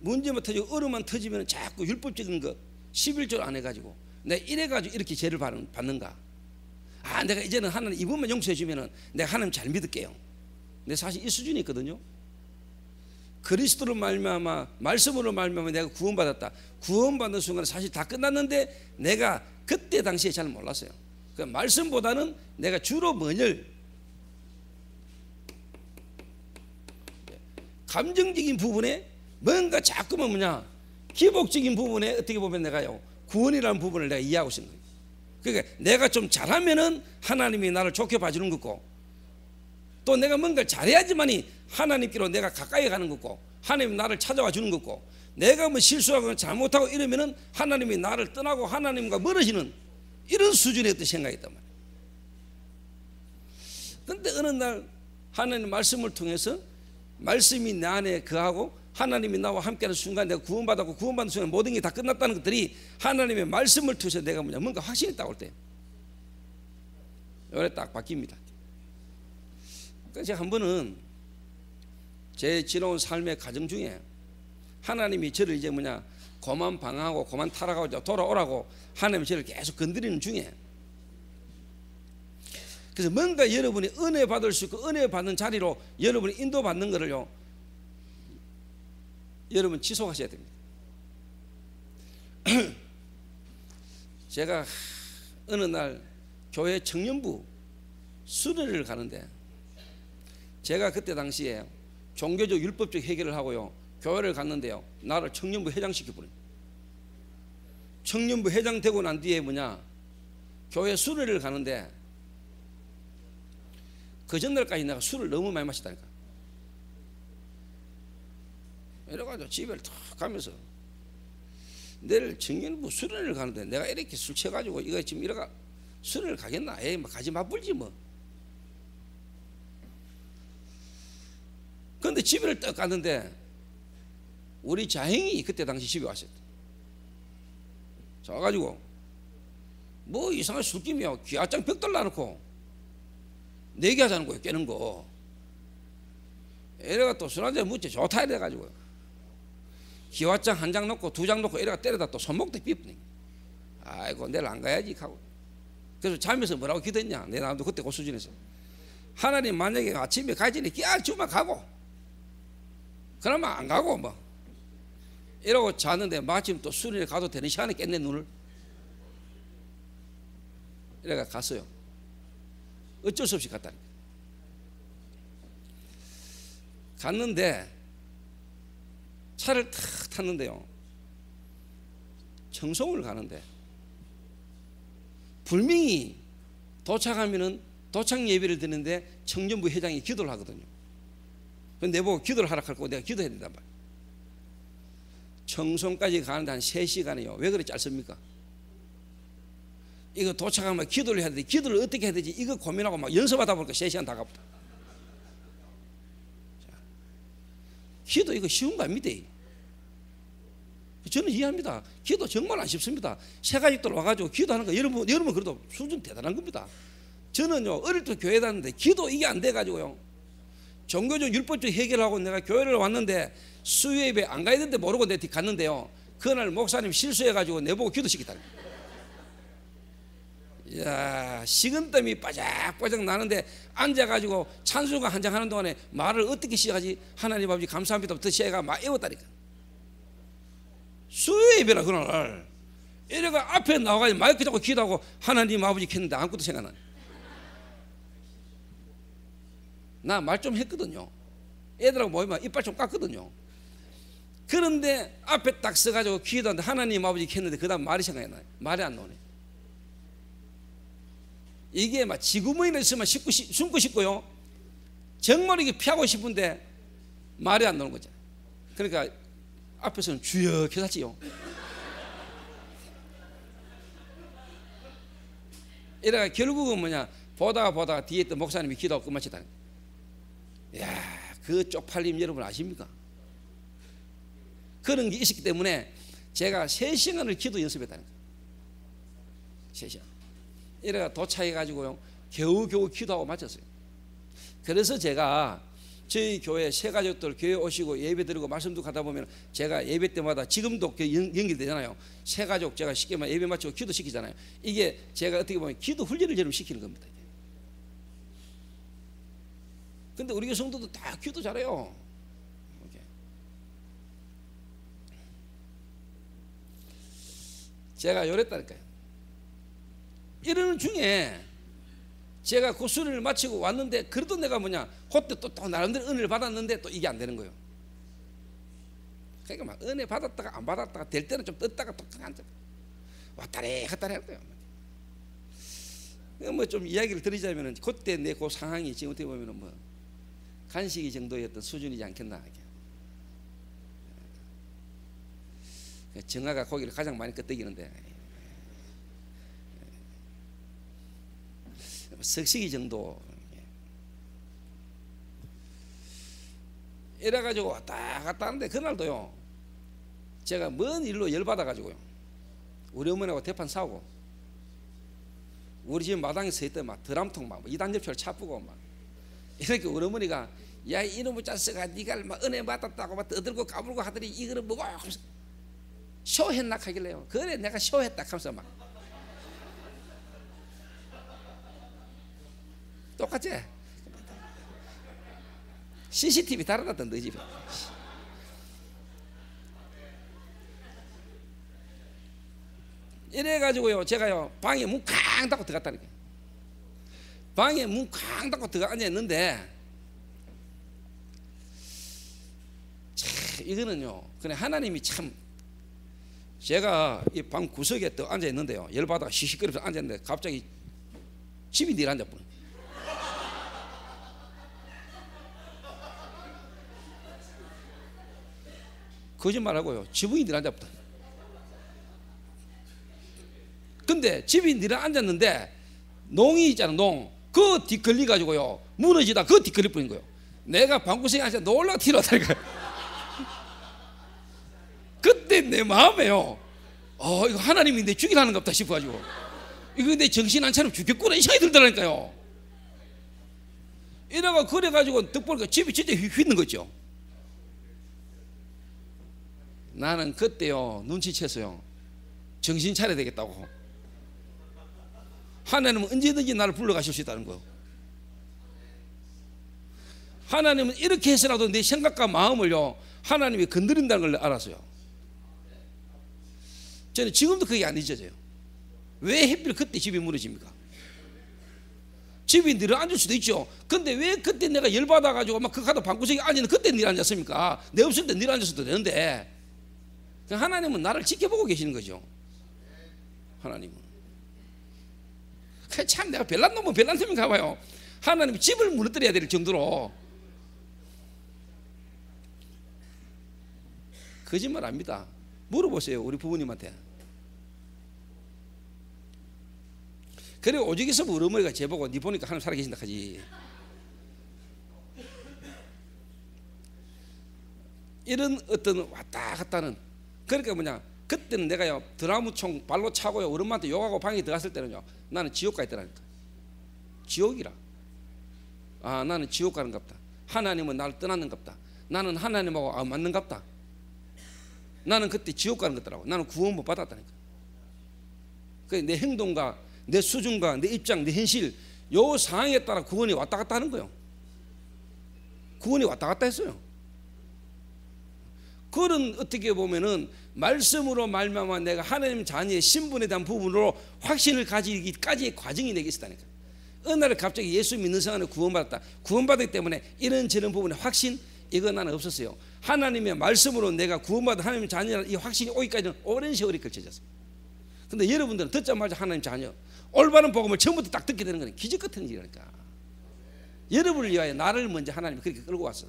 문제만 터지고 어려움만 터지면 자꾸 율법적인 거 11조를 안 해가지고 내가 이래가지고 이렇게 죄를 받는가? 아, 내가 이제는 하나님 이번만 용서해 주면은 내가 하나님 잘 믿을게요. 근데 사실 이 수준이 있거든요. 그리스도로 말미암아 말씀으로 말미암아 내가 구원받았다. 구원받는 순간 사실 다 끝났는데 내가 그때 당시에 잘 몰랐어요. 그 말씀보다는 내가 주로 뭐를 감정적인 부분에 뭔가 자꾸만 뭐냐 기복적인 부분에 어떻게 보면 내가요 구원이라는 부분을 내가 이해하고 있는 거예요. 그러니까 내가 좀 잘하면은 하나님이 나를 좋게 봐주는 거고, 또 내가 뭔가를 잘해야지만이 하나님께로 내가 가까이 가는 거고 하나님이 나를 찾아와 주는 거고, 내가 뭐 실수하거나 잘못하고 이러면은 하나님이 나를 떠나고 하나님과 멀어지는 이런 수준의 어떤 생각이 있단 말이에요. 그런데 어느 날 하나님 말씀을 통해서 말씀이 내 안에 거하고 하나님이 나와 함께하는 순간 내가 구원받았고 구원받는 순간 모든 게 다 끝났다는 것들이 하나님의 말씀을 통해서 내가 뭔가 확신이 딱 올 때 요래 딱 바뀝니다. 그래서 제가 한 번은 제 지나온 삶의 과정 중에 하나님이 저를 이제 고만 방황하고 고만 타락하고 돌아오라고 하나님이 저를 계속 건드리는 중에, 그래서 뭔가 여러분이 은혜 받을 수 있고 은혜 받는 자리로 여러분이 인도받는 거를요 여러분 지속하셔야 됩니다. 제가 어느 날 교회 청년부 수련회를 가는데, 제가 그때 당시에 종교적 율법적 해결을 하고요 교회를 갔는데요 나를 청년부 회장 시켜버립니다. 청년부 회장 되고 난 뒤에 교회 수련회를 가는데 그 전날까지 내가 술을 너무 많이 마셨다니까. 이래가지고 집에 탁 가면서 내일 청년부 수련회를 가는데 내가 이렇게 술 취해가지고 이거 지금 이래가 수련회를 가겠나? 에이 가지 마불지 뭐. 그런데 집에를 딱 갔는데 우리 자행이 그때 당시 집에 왔어요. 자 와가지고 뭐 이상한 술김이야. 기아장 벽 달라놓고 내기하자는 거예요. 깨는 거. 이래가 또 술 한잔 묻지 좋다 이래가지고 기와장 한 장 놓고 두 장 놓고 이래가 때려다 또 손목도 삐쁘니. 아이고 내일 안 가야지 하고. 그래서 잠에서 뭐라고 기도했냐. 내 나도 그때 그 수준에서 하나님 만약에 아침에 가지니 끼악 주면 가고 그러면 안 가고 뭐 이러고 잤는데 마침 또 수련회 가도 되는 시간에 깼네 눈을. 이래가 갔어요. 어쩔 수 없이 갔다니까. 갔는데 차를 탁 탔는데요 청송을 가는데 분명히 도착하면은 도착 예배를 드리는데 청년부 회장이 기도를 하거든요. 근데 내보고 기도를 하라 할 거고 내가 기도해야 된단 말이에요. 청송까지 가는데 한 3시간이요 왜 그리 짧습니까? 이거 도착하면 기도를 해야 되지, 기도를 어떻게 해야 되지 이거 고민하고 막 연습하다 보니까 3시간 다 가보다. 기도 이거 쉬운 거 아닙니다. 저는 이해합니다. 기도 정말 안 쉽습니다. 새가족들 와가지고 기도하는 거 여러분 그래도 수준 대단한 겁니다. 저는요 어릴 때 교회 다녔는데 기도 이게 안 돼가지고요 종교적 율법적 해결하고 내가 교회를 왔는데 수요예배 안 가야 되는데 모르고 내 뒤 갔는데요 그날 목사님 실수해가지고 내보고 기도시키다. 이야 식은땀이 바짝바짝 나는데 앉아가지고 찬송가 한 장 하는 동안에 말을 어떻게 시작하지? 하나님 아버지 감사합니다부터 시작해가 막 애웠다니까. 수요예배라 그날 이래가 앞에 나와가지고 마이크 잡고 기도하고 하나님 아버지 켰는데 아무것도 생각 안 나. 나 말 좀 했거든요. 애들하고 모이면 이빨 좀 깠거든요. 그런데 앞에 딱 서가지고 기도하는데 하나님 아버지 켰는데 그 다음 말이 생각이 나요. 말이 안 나오네. 이게 막 지구멍이나 있으면 숨고 싶고요 정말 이게 피하고 싶은데 말이 안 나오는 거죠. 그러니까 앞에서는 주여 계산지요. 이래가 결국은 보다가 뒤에 있던 목사님이 기도하고 끝마쳤다는 거예요. 이야 그 쪽팔림 여러분 아십니까? 그런 게 있었기 때문에 제가 3시간을 기도 연습했다는 거예요. 3시간. 이래가 도착해가지고요 겨우 기도하고 마쳤어요. 그래서 제가 저희 교회 새 가족들 교회 오시고 예배 드리고 말씀도 가다 보면 제가 예배 때마다 지금도 연결되잖아요. 새 가족 제가 쉽게 말해 예배 마치고 기도 시키잖아요. 이게 제가 어떻게 보면 기도 훈련을 좀 시키는 겁니다. 근데 우리 교회 성도도 다 기도 잘해요. 제가 요랬다니까요. 이러는 중에 제가 그 수련을 마치고 왔는데 그래도 내가 뭐냐 그때 또 나름대로 은혜를 받았는데 또 이게 안 되는 거예요. 그러니까 막 은혜 받았다가 안 받았다가 될 때는 좀 떴다가 또 앉아 왔다리 갔다리 할 거예요. 뭐 좀 이야기를 드리자면은 그때 내 그 상황이 지금 어떻게 보면은 뭐 간식이 정도의 어떤 수준이지 않겠나. 정아가 고기를 가장 많이 끄떡이는데 석식이 정도 이래가지고 왔다 갔다 하는데 그날도요 제가 먼 일로 열받아가지고요 우리 어머니하고 대판 싸우고 우리 집 마당에 서 있던 막 드럼통 막 이단접시를 차쁘고 막 이렇게 우리 어머니가 야 이놈의 자식아 니가 막 은혜 받았다고 막 떠들고 까불고 하더니 이거는 뭐고 쇼했나 하길래요. 그래 내가 쇼했다 하면서 막 똑같지? CCTV 달아놨던 너희 집에. 이래가지고요 제가요 방에 문 쾅 닫고 들어갔다니까. 방에 문 쾅 닫고 들어가 앉아있는데 참 이거는요 그냥 하나님이 참 제가 이 방 구석에 또 앉아있는데요 열받아가 시시거리면서 앉아있는데 갑자기 집이 내려앉아버려. 거짓말하고요 지붕이 내려앉아버려. 근데 집이 내려앉았는데 농이 있잖아 농 그 뒷걸리 가지고요 무너지다 그 뒷걸리 뿐인 거예요. 내가 방구석에 앉아 놀라 튀어나왔다니까요. 그때 내 마음에요 이거 하나님이 내 죽이라는 것 같다 싶어가지고 이거 내 정신 안 차리면 죽겠구나 이 생각이 들더라니까요. 이래가 그래가지고 득 보니까 집이 진짜 휘는 거죠. 나는 그때요 눈치챘어요. 정신 차려야 되겠다고. 하나님은 언제든지 나를 불러가실 수 있다는 거. 하나님은 이렇게 해서라도 내 생각과 마음을요 하나님이 건드린다는 걸 알았어요. 저는 지금도 그게 안 잊어져요. 왜 하필 그때 집이 무너집니까? 집이 내려앉을 수도 있죠. 근데 왜 그때 내가 열받아가지고 막 그 가도 방구석에 앉는 그때 내려앉았습니까? 내 없을 때 내려앉았어도 되는데 하나님은 나를 지켜보고 계시는 거죠. 하나님은 참 내가 별난 놈은 별난 놈인가 봐요. 하나님이 집을 무너뜨려야 될 정도로 거짓말 압니다. 물어보세요 우리 부모님한테. 그래 오죽해서 우리 어머니가 제보고 니 보니까 하나님 살아계신다 하지. 이런 어떤 왔다 갔다는 그러니까 뭐냐 그때는 내가요 드라무총 발로 차고요 우리 엄마한테 욕하고 방에 들어갔을 때는요 나는 지옥 가 있더라니까. 지옥이라. 나는 지옥 가는갑다. 하나님은 나를 떠났는갑다. 나는 하나님하고 안 맞는갑다. 나는 그때 지옥 가는 거더라고. 나는 구원 못 받았다니까. 내 행동과 내 수준과 내 입장 내 현실 요 상황에 따라 구원이 왔다 갔다 하는 거예요. 구원이 왔다 갔다 했어요. 그런 어떻게 보면은 말씀으로 말미암아 내가 하나님 자녀의 신분에 대한 부분으로 확신을 가지기까지의 과정이 내게 있었다니까. 어느 날 갑자기 예수 믿는 순간에 구원받았다. 구원받았기 때문에 이런저런 부분의 확신 이건 나는 없었어요. 하나님의 말씀으로 내가 구원받은 하나님 자녀라는 이 확신이 오기까지는 오랜 세월이 걸쳐졌어요. 근데 여러분들은 듣자마자 하나님 자녀 올바른 복음을 처음부터 딱 듣게 되는 건 기적 같은 일이니까. 여러분을 위하여 나를 먼저 하나님이 그렇게 끌고 왔어.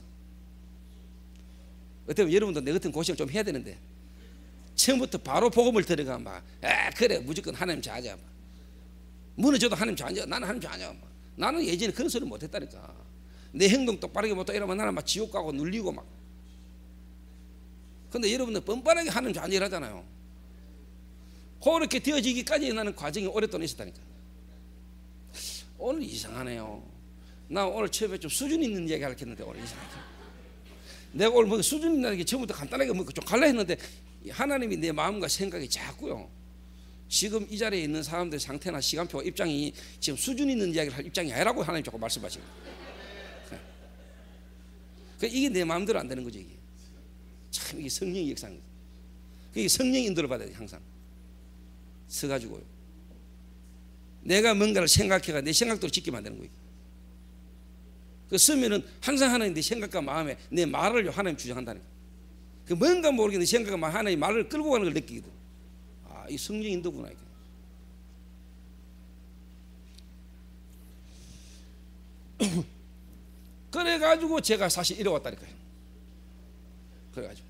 어떻게 보면 여러분도 내 같은 고생을 좀 해야 되는데 처음부터 바로 복음을 들어가 막 그래 무조건 하나님 자녀 무너져도 하나님 자녀 나는 하나님 자녀 나는 예전에 그런 소리 못했다니까. 내 행동 똑바르게 못하고 이러면 나는 막 지옥 가고 눌리고 막. 근데 여러분들 뻔뻔하게 하나님 자녀라잖아요. 그렇게 되어지기까지 나는 과정이 오랫동안 있었다니까. 오늘 이상하네요. 나 오늘 처음에 좀 수준 있는 이야기 하려고 했는데 오늘 내가 오늘 뭐 수준 있는 게 처음부터 간단하게 뭐 좀 갈라 했는데 하나님이 내 마음과 생각이 자꾸요 지금 이 자리에 있는 사람들의 상태나 시간표 입장이 지금 수준 있는 이야기를 할 입장이 아니라고 하나님 자꾸 말씀하시고 이게 내 마음대로 안 되는 거죠. 이게 참 이게 성령의 역사인 거죠. 이게 성령 인도를 받아야 돼. 항상 서가지고요 내가 뭔가를 생각해가 내 생각대로 짓기만 되는 거예요. 그 쓰면은 항상 하나님 내 생각과 마음에 내 말을 하나님 주장한다니까. 그 뭔가 모르게 내 생각과 마음 하나님 말을 끌고 가는 걸 느끼거든. 아, 이 성령 인도구나 이게. 그래가지고 제가 사실 이래 왔다니까요. 그래가지고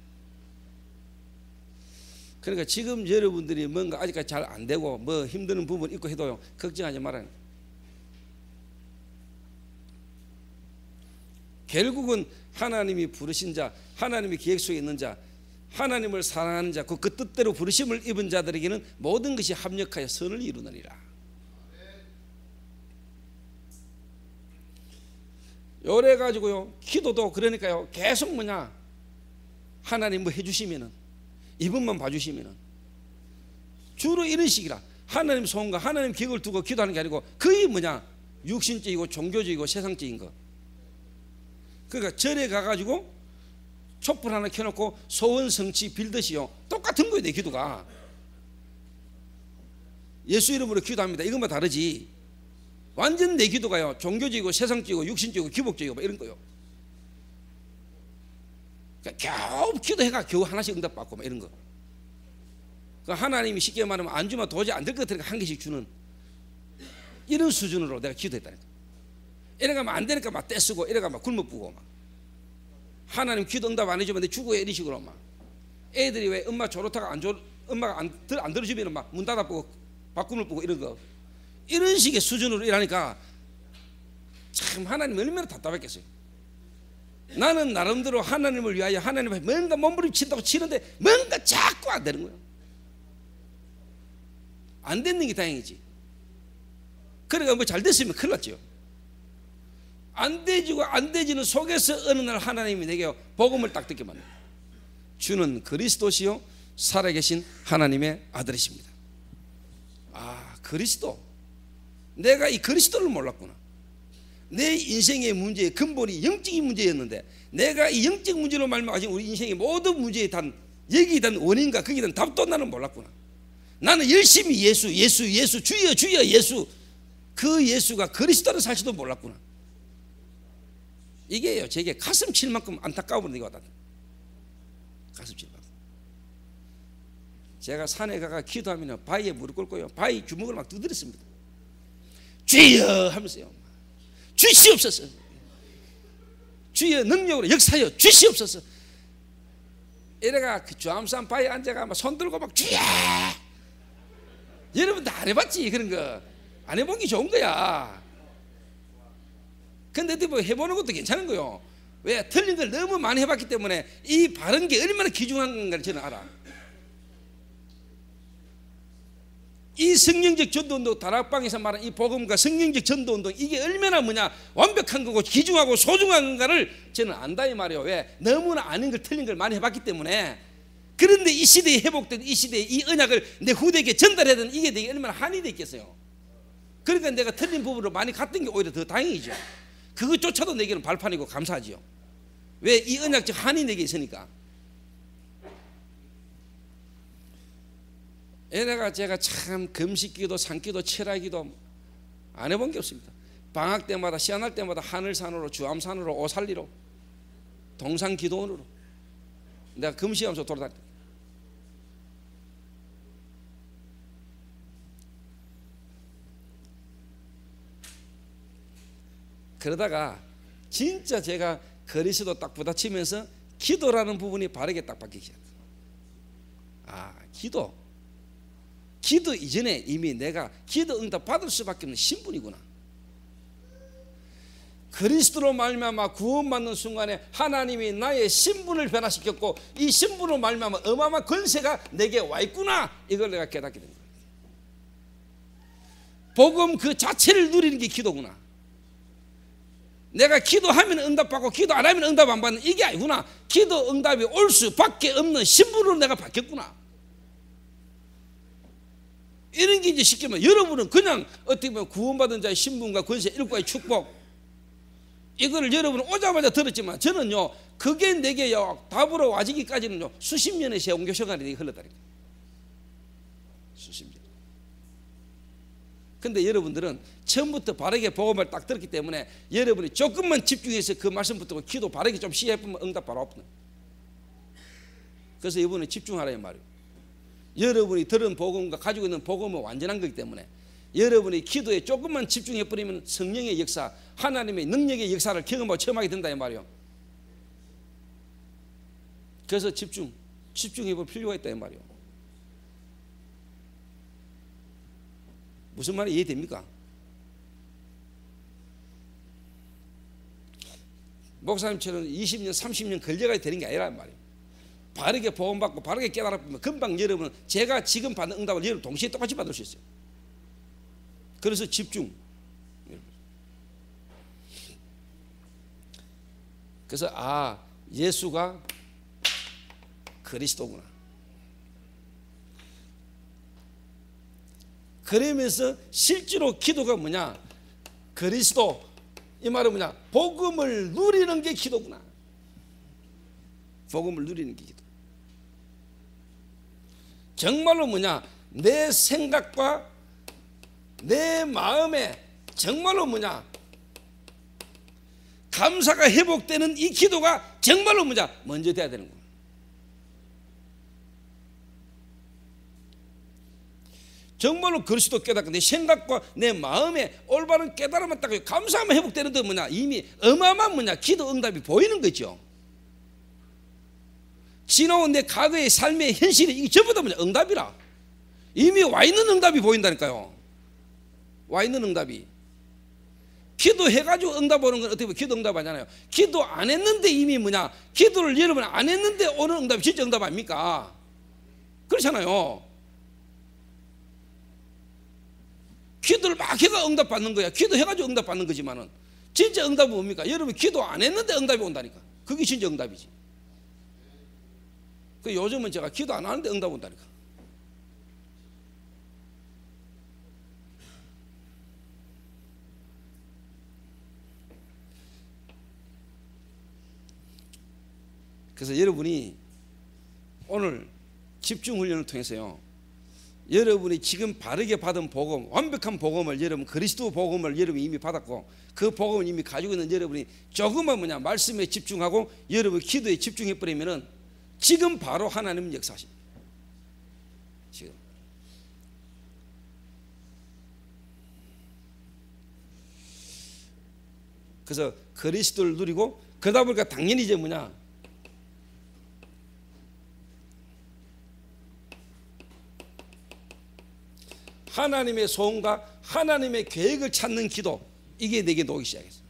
그러니까 지금 여러분들이 뭔가 아직까지 잘 안 되고 뭐 힘드는 부분 있고 해도요 걱정하지 말아요. 결국은 하나님이 부르신 자, 하나님의 계획 속에 있는 자, 하나님을 사랑하는 자, 그 뜻대로 부르심을 입은 자들에게는 모든 것이 합력하여 선을 이루느니라. 요래 가지고요 기도도 그러니까요 계속 뭐냐 하나님 뭐 해주시면은 이분만 봐주시면은 주로 이런 식이라 하나님 소원과 하나님 계획을 두고 기도하는 게 아니고 거의 뭐냐 육신적이고 종교적이고 세상적인 거. 그러니까 절에 가가지고 촛불 하나 켜놓고 소원 성취 빌듯이요 똑같은 거예요. 내 기도가 예수 이름으로 기도합니다 이것만 다르지 완전 내 기도가요 종교적이고 세상적이고 육신적이고 기복적이고 이런 거요. 그러니까 겨우 기도해가 겨우 하나씩 응답받고 막 이런 거. 그러니까 하나님이 쉽게 말하면 안 주면 도저히 안 될 것 같으니까 한 개씩 주는 이런 수준으로 내가 기도했다니까. 이래가면 안 되니까 막 떼쓰고 이래가 막 굶어쁘고 막 하나님 기도 응답 안 해주면 내 죽어야 이런 식으로 막 애들이 왜 엄마 조르타가 엄마가 안 들어주면 막 문 닫아보고 바꿈을 보고 이런 거 이런 식의 수준으로 일하니까 참 하나님 얼마나 답답했겠어요. 나는 나름대로 하나님을 위하여 하나님 앞에 뭔가 몸부림친다고 치는데 뭔가 자꾸 안 되는 거예요. 안 되는 게 다행이지. 그러니까 뭐 잘 됐으면 큰일 났죠. 안 되지고 안 되지는 속에서 어느 날 하나님이 내게 복음을 딱 듣게 만듭니다. 주는 그리스도시요 살아계신 하나님의 아들이십니다. 아, 그리스도. 내가 이 그리스도를 몰랐구나. 내 인생의 문제의 근본이 영적인 문제였는데 내가 이 영적 문제로 말미암아 우리 인생의 모든 문제에 단 여기에 단 원인과 거기에 단 답도 나는 몰랐구나. 나는 열심히 예수 주여 예수 그 예수가 그리스도를 살지도 몰랐구나. 이게요 제게 가슴 칠 만큼 안타까움으로 내가 왔다. 가슴 칠 만큼. 제가 산에 가가 기도하면 바위에 무릎 꿇고요 바위 주먹을 막 두드렸습니다. 주여 하면서요 주시옵소서 주여 능력으로 역사여 주시옵소서. 이래가 그 주암산 바위에 앉아가 막 손 들고 막 주여. 여러분 다 안 해봤지 그런 거. 안 해본 게 좋은 거야. 근데 뭐 해보는 것도 괜찮은 거요. 왜? 틀린 걸 너무 많이 해봤기 때문에 이 바른 게 얼마나 귀중한 건가를 저는 알아. 이 성령적 전도운동 다락방에서 말하는 이 복음과 성령적 전도운동 이게 얼마나 뭐냐 완벽한 거고 귀중하고 소중한 건가를 저는 안다 이 말이에요. 왜? 너무나 아는 걸 틀린 걸 많이 해봤기 때문에. 그런데 이 시대에 회복된 이 시대에 이 언약을 내 후대에게 전달해야 되는 이게 내게 얼마나 한이 됐겠어요. 그러니까 내가 틀린 부분으로 많이 갔던 게 오히려 더 다행이죠. 그것조차도 내게는 발판이고 감사하지요. 왜? 이 언약적 한이 내게 있으니까. 얘네가 제가 참 금식기도 산기도 철학기도 안 해본 게 없습니다. 방학 때마다 시안할 때마다 하늘산으로 주암산으로 오살리로 동산기도원으로 내가 금식하면서 돌아다녔다. 그러다가 진짜 제가 그리스도 딱 부딪히면서 기도라는 부분이 바르게 딱 바뀌기 시작했어요. 아, 기도 이전에 이미 내가 기도 응답 받을 수밖에 없는 신분이구나. 그리스도로 말미암아 구원받는 순간에 하나님이 나의 신분을 변화시켰고 이 신분으로 말미암아 어마어마한 권세가 내게 와 있구나. 이걸 내가 깨닫게 된 거예요. 복음 그 자체를 누리는 게 기도구나. 내가 기도하면 응답받고 기도 안 하면 응답 안 받는 이게 아니구나. 기도 응답이 올 수밖에 없는 신분으로 내가 바뀌었구나. 이런 게 이제 쉽게 말하면 여러분은 그냥 어떻게 보면 구원받은 자의 신분과 권세, 일과의 축복, 이거를 여러분은 오자마자 들었지만 저는요, 그게 내게요 답으로 와지기까지는요 수십 년의 세운교 시간이 흘렀다니까. 수십 년. 근데 여러분들은 처음부터 바르게 복음을 딱 들었기 때문에 여러분이 조금만 집중해서 그 말씀 붙들고 기도 바르게 좀 시해보면 응답 바로 없는. 그래서 이번에 집중하라 이 말이에요. 여러분이 들은 복음과 가지고 있는 복음은 완전한 거기 때문에 여러분이 기도에 조금만 집중해버리면 성령의 역사, 하나님의 능력의 역사를 경험하고 체험하게 된다 이 말이에요. 그래서 집중해볼 필요가 있다 이 말이에요. 무슨 말이 이해됩니까? 목사님처럼 20년 30년 걸려가야 되는 게 아니란 말이에요. 바르게 복음받고 바르게 깨달으면 금방 여러분은 제가 지금 받는 응답을 여러분 동시에 똑같이 받을 수 있어요. 그래서 집중. 그래서 예수가 그리스도구나. 그러면서 실제로 기도가 뭐냐? 그리스도, 이 말은 뭐냐? 복음을 누리는 게 기도구나. 복음을 누리는 게 기도. 정말로 뭐냐? 내 생각과 내 마음에 정말로 뭐냐? 감사가 회복되는 이 기도가 정말로 뭐냐? 먼저 돼야 되는 거야. 정말로 그리스도 깨닫고 내 생각과 내 마음에 올바른 깨달음을 딱 감사하면 회복되는데 뭐냐? 이미 어마어마한 뭐냐? 기도 응답이 보이는 거죠. 지나온 내 과거의 삶의 현실이 이게 전부 다 뭐냐? 응답이라. 이미 와 있는 응답이 보인다니까요. 와 있는 응답이. 기도해가지고 응답 오는 건 어떻게 보면 기도 응답 아니잖아요. 기도 안 했는데 이미 뭐냐? 기도를 여러분 안 했는데 오는 응답이 진짜 응답 아닙니까? 그렇잖아요. 기도를 막 해가 응답 받는 거야. 기도해가지고 응답 받는 거지만은 진짜 응답은 뭡니까? 여러분 기도 안 했는데 응답이 온다니까. 그게 진짜 응답이지. 그 요즘은 제가 기도 안 하는데 응답 온다니까. 그래서 여러분이 오늘 집중 훈련을 통해서요, 여러분이 지금 바르게 받은 복음, 완벽한 복음을 여러분 그리스도 복음을 여러분이 이미 받았고 그 복음을 이미 가지고 있는 여러분이 조금만 뭐냐 말씀에 집중하고 여러분 기도에 집중해 버리면은 지금 바로 하나님 역사하십니다. 지금. 그래서 그리스도를 누리고 그러다 보니까 당연히 이제 뭐냐 하나님의 소원과 하나님의 계획을 찾는 기도, 이게 내게 녹기 시작했어요.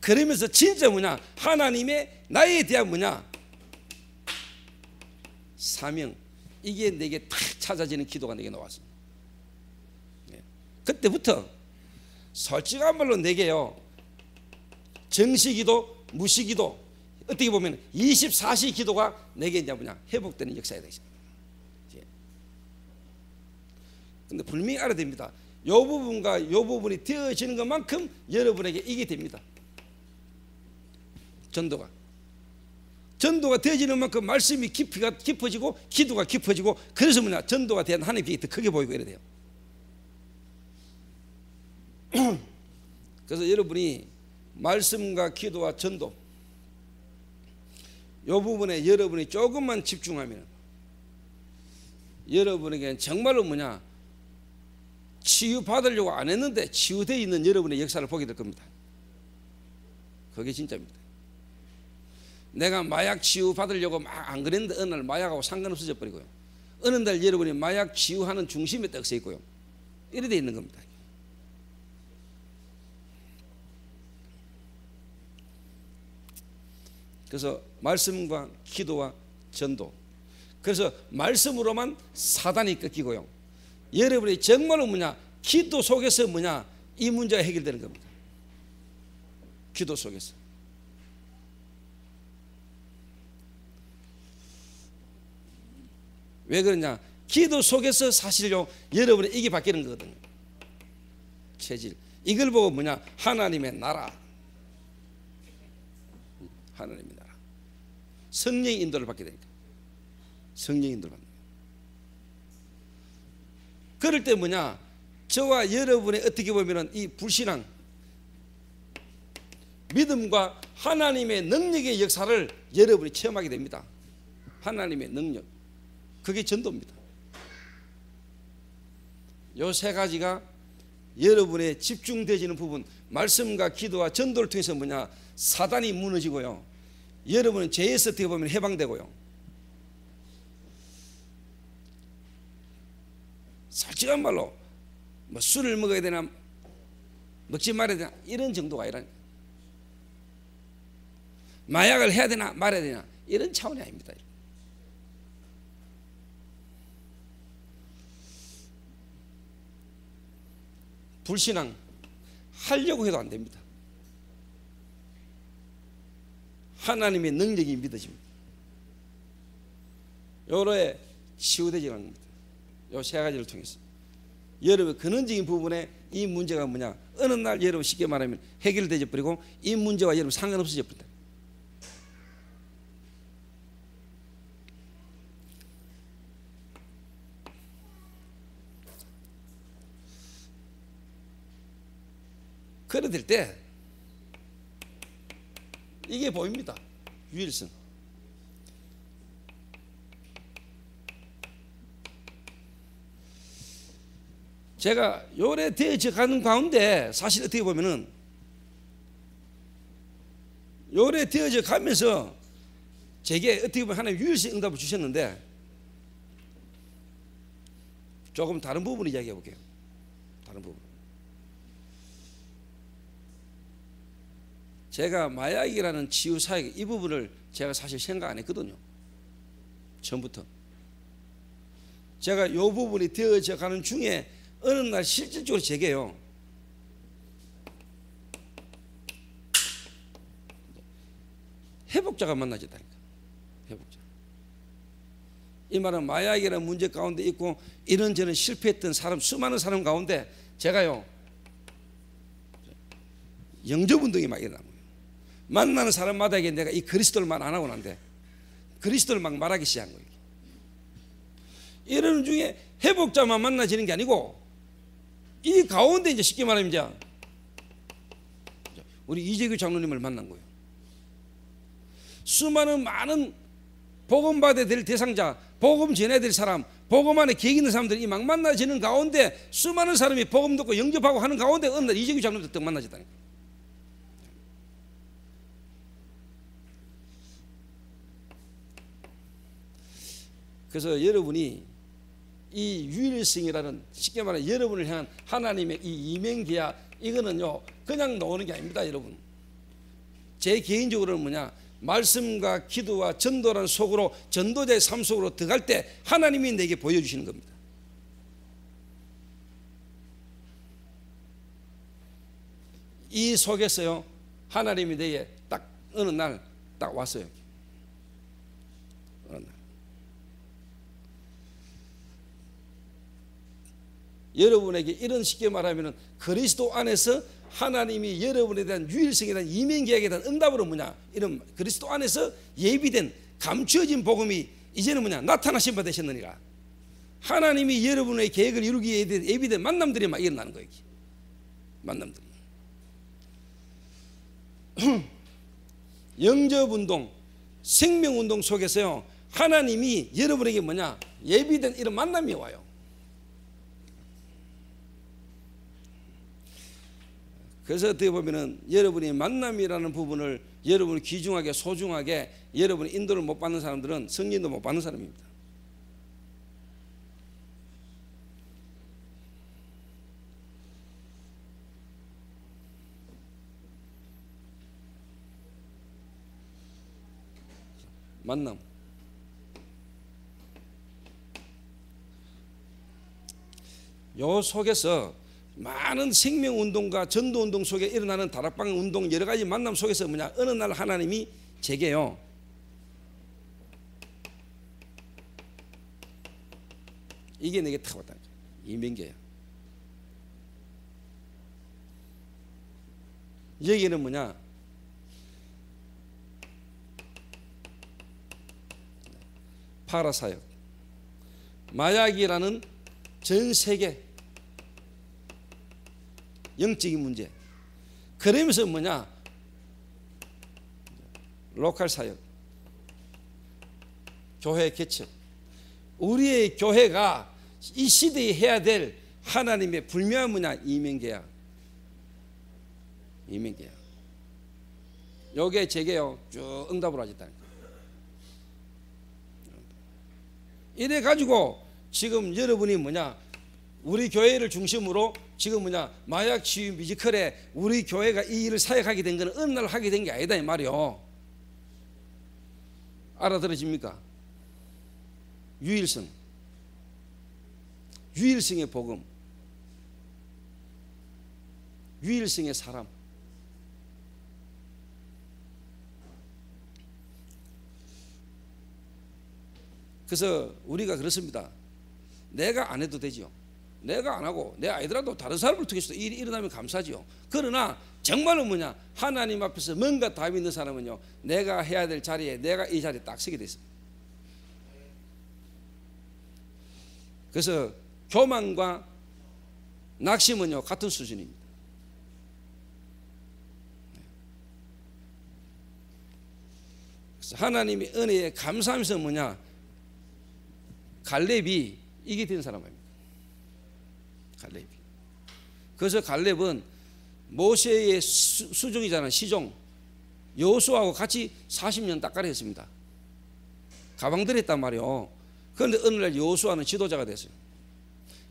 그러면서 진짜 뭐냐 하나님의 나에 대한 뭐냐 사명, 이게 내게 탁 찾아지는 기도가 내게 나왔어요. 그때부터 솔직한 말로 내게요 정시기도 무시기도 어떻게 보면 24시 기도가 내게 이제 뭐냐 회복되는 역사가 되죠. 근데 분명히 알아야 됩니다. 요 부분과 요 부분이 되어지는 것만큼 여러분에게 이게 됩니다. 전도가 되어지는 만큼 말씀이 깊이가 깊어지고 기도가 깊어지고, 그래서 뭐냐 전도가 대한 하나님의 빛이 더 크게 보이고 이래야 돼요. 그래서 여러분이 말씀과 기도와 전도 요 부분에 여러분이 조금만 집중하면 여러분에게는 정말로 뭐냐 치유받으려고 안 했는데 치유되어 있는 여러분의 역사를 보게 될 겁니다. 그게 진짜입니다. 내가 마약 치유받으려고 막 안 그랬는데 어느 날 마약하고 상관없어져 버리고요, 어느 날 여러분이 마약 치유하는 중심에 딱 서 있고요, 이래 돼 있는 겁니다. 그래서 말씀과 기도와 전도, 그래서 말씀으로만 사단이 꺾이고요, 여러분이 정말로 뭐냐 기도 속에서 뭐냐 이 문제가 해결되는 겁니다. 기도 속에서. 왜 그러냐? 기도 속에서 사실요 여러분의 이게 바뀌는 거거든요. 체질. 이걸 보고 뭐냐? 하나님의 나라. 하나님의 나라. 성령의 인도를 받게 되니까. 성령의 인도를 받는 거예요. 그럴 때 뭐냐? 저와 여러분의 어떻게 보면은 이 불신앙, 믿음과 하나님의 능력의 역사를 여러분이 체험하게 됩니다. 하나님의 능력. 그게 전도입니다. 요 세 가지가 여러분의 집중되지는 부분, 말씀과 기도와 전도를 통해서 뭐냐? 사단이 무너지고요. 여러분은 죄에서 어떻게 보면 해방되고요. 솔직한 말로 뭐 술을 먹어야 되나 먹지 말아야 되나 이런 정도가 아니라, 마약을 해야 되나 말아야 되나 이런 차원이 아닙니다. 불신앙 하려고 해도 안 됩니다. 하나님의 능력이 믿어집니다. 요로에 치유되지 않는 겁니다. 요 세 가지를 통해서 여러분 근원적인 부분에 이 문제가 뭐냐? 어느 날 여러분 쉽게 말하면 해결되어 버리고 이 문제와 여러분 상관없어져 버린다. 그래 될 때 이게 보입니다. 유일성. 제가 요래 되어져 가는 가운데 사실 어떻게 보면은 요래 되어져 가면서 제게 어떻게 보면 하나님 유일성 응답을 주셨는데 조금 다른 부분을 이야기해 볼게요. 다른 부분. 제가 마약이라는 치유 사역 이 부분을 제가 사실 생각 안 했거든요. 처음부터. 제가 이 부분이 되어져 가는 중에 어느 날 실질적으로 제게요, 회복자가 만나졌다니까. 회복자. 이 말은 마약이라는 문제 가운데 있고 이런저런 실패했던 사람, 수많은 사람 가운데 제가요 영접운동이 막 일어나는 거예요. 만나는 사람마다에게 내가 이 그리스도를 말 안 하고 난데 그리스도를 막 말하기 시작한 거예요. 이러는 중에 회복자만 만나지는 게 아니고 이 가운데 이제 쉽게 말하면 이제 우리 이재규 장로님을 만난 거예요. 수많은 많은 복음 받아야 될 대상자, 복음 전해야 될 사람, 복음 안에 계획 있는 사람들이 막 만나지는 가운데 수많은 사람이 복음 듣고 영접하고 하는 가운데 어느 날 이재규 장로님도 딱 만나졌다니까. 그래서 여러분이 이 유일성이라는 쉽게 말하면 여러분을 향한 하나님의 이 이면계약 이거는요 그냥 나오는 게 아닙니다. 여러분 제 개인적으로는 뭐냐, 말씀과 기도와 전도라는 속으로 전도자의 삶 속으로 들어갈 때 하나님이 내게 보여주시는 겁니다. 이 속에서요 하나님이 내게 딱 어느 날 딱 왔어요. 어느 날 여러분에게 이런 쉽게 말하면 그리스도 안에서 하나님이 여러분에 대한 유일성에 대한 이면계약에 대한 응답으로 뭐냐, 이런 그리스도 안에서 예비된 감추어진 복음이 이제는 뭐냐 나타나신 바 되셨느니라. 하나님이 여러분의 계획을 이루기 위해 예비된 만남들이 막 일어나는 거예요. 만남들이 영접운동, 생명운동 속에서요 하나님이 여러분에게 뭐냐 예비된 이런 만남이 와요. 그래서 어떻게 보면은 여러분이 만남이라는 부분을 여러분이 귀중하게 소중하게 여러분이 인도를 못 받는 사람들은 성령도 못 받는 사람입니다. 만남. 요 속에서 많은 생명운동과 전도운동 속에 일어나는 다락방 운동 여러 가지 만남 속에서 어느 날 하나님이 제게요, 이게 내게 탁 왔다. 이민계야. 여기는 파라사역, 마약이라는 전 세계 영적인 문제. 그러면서 로컬 사역, 교회 개척. 우리의 교회가 이 시대에 해야 될 하나님의 불명한 이민계야. 이민계야. 요게 제게요 쭉 응답을 하셨다는 거예요. 이래 가지고 지금 여러분이 우리 교회를 중심으로 지금 마약 치유 뮤지컬에 우리 교회가 이 일을 사역하게 된 것은 어느 날 하게 된 게 아니다 이 말이요. 알아들으십니까? 유일성, 유일성의 복음, 유일성의 사람. 그래서 우리가 그렇습니다. 내가 안 해도 되죠. 내가 안 하고 내 아이들하고 다른 사람을 통해서 일이 일어나면 감사하죠. 그러나 정말로 하나님 앞에서 뭔가 답이 있는 사람은요, 내가 해야 될 자리에 내가 이 자리에 딱 서게 됐어요. 그래서 교만과 낙심은요 같은 수준입니다. 그래서 하나님의 은혜에 감사하면서 갈렙이 이게 된 사람입니다. 갈렙이. 그래서 갈렙은 모세의 수종이잖아요. 시종. 여호수아하고 같이 40년 따까리 했습니다. 가방들 했단 말이에요. 그런데 어느 날 여호수아는 지도자가 됐어요.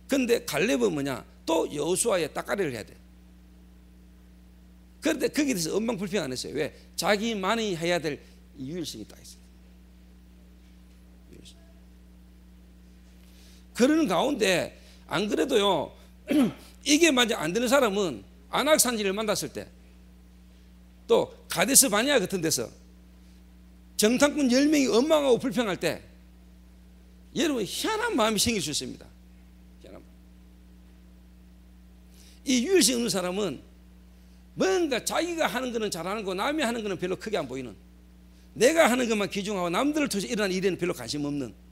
그런데 갈렙은 또 여호수아의 따까리를 해야 돼. 그런데 거기에 대해서 엉망불평 안 했어요. 왜? 자기만이 해야 될 유일성이 딱 있어요. 그런 가운데 안 그래도요 이게 만약 안 되는 사람은 안악산지를 만났을 때, 또 가데스 바니아 같은 데서 정탐꾼 10명이 원망하고 불평할 때 여러분 희한한 마음이 생길 수 있습니다. 희한한 마음. 이 유일성 없는 사람은 뭔가 자기가 하는 거는 잘하는 거, 남이 하는 거는 별로 크게 안 보이는, 내가 하는 것만 기중하고 남들을 통해서 일어나는 일에는 별로 관심 없는,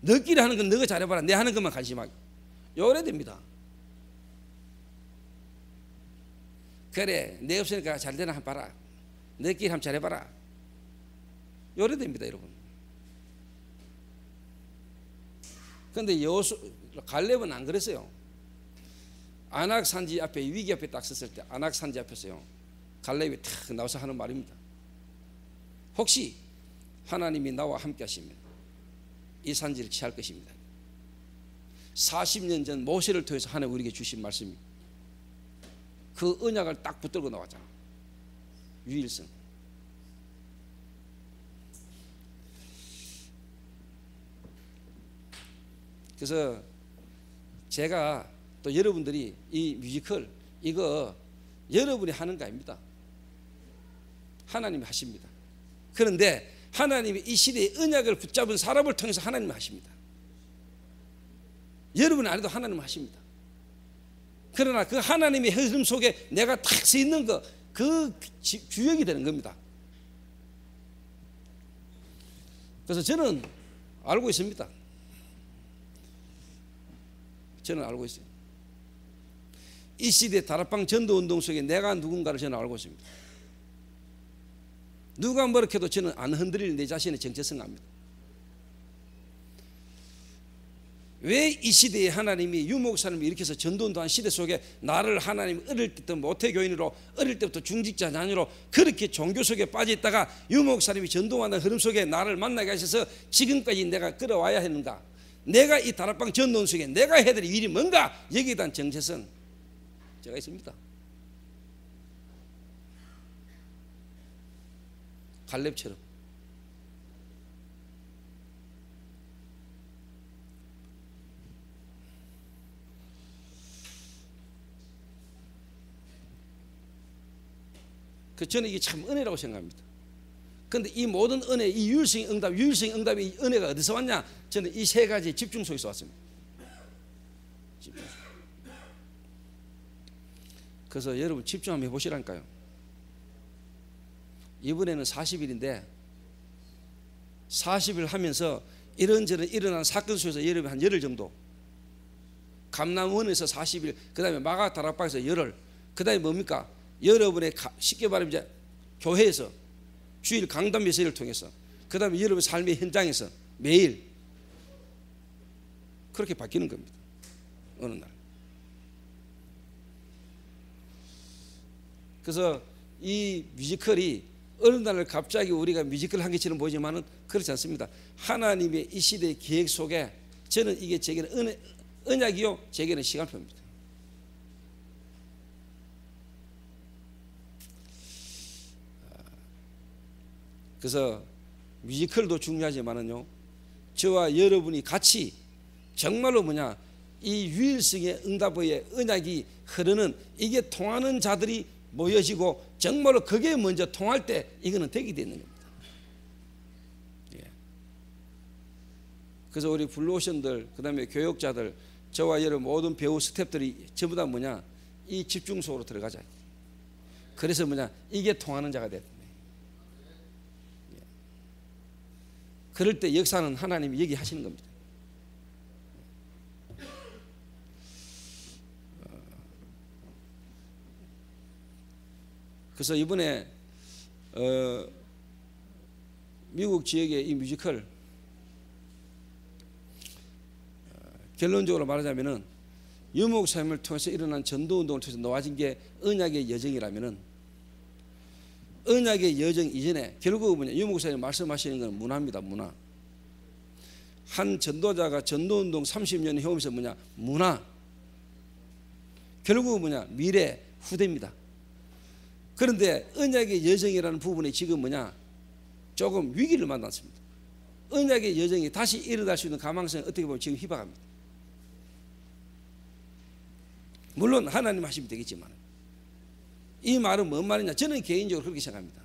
너끼리 하는 건 너가 잘해봐라, 내 하는 것만 관심하고 요래 됩니다. 그래 내 없으니까 잘 되나 한번 봐라, 너끼리 한번 잘해봐라, 요래 됩니다 여러분. 그런데 갈렙은 안 그랬어요. 안악산지 앞에 위기 앞에 딱 섰을 때 안악산지 앞에서요 갈렙이 탁 나와서 하는 말입니다. 혹시 하나님이 나와 함께 하시면 이 산지를 취할 것입니다. 40년 전 모세를 통해서 하나님 우리에게 주신 말씀입니다. 그 언약을 딱 붙들고 나왔잖아. 유일성. 그래서 제가 또 여러분들이 이 뮤지컬 이거 여러분이 하는 거 아닙니다. 하나님이 하십니다. 그런데 하나님이 이 시대의 언약을 붙잡은 사람을 통해서 하나님이 하십니다. 여러분 안 해도 하나님은 하십니다. 그러나 그 하나님의 흐름 속에 내가 탁 서 있는 거, 그 주역이 되는 겁니다. 그래서 저는 알고 있습니다. 저는 알고 있어요. 이 시대 다락방 전도운동 속에 내가 누군가를 저는 알고 있습니다. 누가 뭐라 해도 저는 안 흔들릴 내 자신의 정체성 압니다. 왜 이 시대에 하나님이 유목사님이 이렇게 해서 전도운동한 시대 속에 나를 하나님 어릴 때부터 모태교인으로 어릴 때부터 중직자 자녀로 그렇게 종교 속에 빠져 있다가 유목사님이 전도하는 흐름 속에 나를 만나게 하셔서 지금까지 내가 끌어와야 했는가, 내가 이 다락방 전도운 속에 내가 해야 될 일이 뭔가, 여기에 대한 정체성 제가 있습니다. 갈렙처럼. 저는 이게 참 은혜라고 생각합니다. 그런데 이 모든 은혜, 이 유일성의 응답이 은혜가 어디서 왔냐? 저는 이 세 가지 집중 속에서 왔습니다. 집중. 그래서 여러분 집중 한번 해보시라니까요. 이번에는 40일인데 40일 하면서 이런저런 일어난 사건 속에서 여러분 한 열흘 정도, 감남원에서 40일, 그 다음에 마가다락방에서 열흘, 그 다음에 뭡니까? 여러분의 쉽게 말하면 이제 교회에서 주일 강단 메시지를 통해서, 그 다음에 여러분 삶의 현장에서 매일 그렇게 바뀌는 겁니다. 어느 날. 그래서 이 뮤지컬이 어느 날 갑자기 우리가 뮤지컬 한 것처럼 보이지만은 그렇지 않습니다. 하나님의 이 시대의 계획 속에 저는 이게 제게는 언약이요, 제게는 시간표입니다. 그래서 뮤지컬도 중요하지만은요, 저와 여러분이 같이 정말로 이 유일성의 응답의 언약이 흐르는, 이게 통하는 자들이 모여지고 정말로 그게 먼저 통할 때 이거는 되게 되는 겁니다. 예. 그래서 우리 블루오션들, 그 다음에 교역자들, 저와 여러분 모든 배우 스태프들이 전부 다 이 집중 속으로 들어가자. 그래서 이게 통하는 자가 됐다. 예. 그럴 때 역사는 하나님이 여기 하시는 겁니다. 그래서 이번에 미국 지역의 이 뮤지컬, 결론적으로 말하자면은 유목 삶을 통해서 일어난 전도운동을 통해서 놓아진 게 언약의 여정이라면은, 언약의 여정 이전에 결국 유목 사님이 말씀하시는 건 문화입니다. 문화. 한 전도자가 전도운동 30년의 경험에서 문화. 결국 미래, 후대입니다. 그런데 언약의 여정이라는 부분에 지금 조금 위기를 만났습니다. 언약의 여정이 다시 일어날 수 있는 가망성이 어떻게 보면 지금 희박합니다. 물론 하나님 하시면 되겠지만, 이 말은 뭔 말이냐? 저는 개인적으로 그렇게 생각합니다.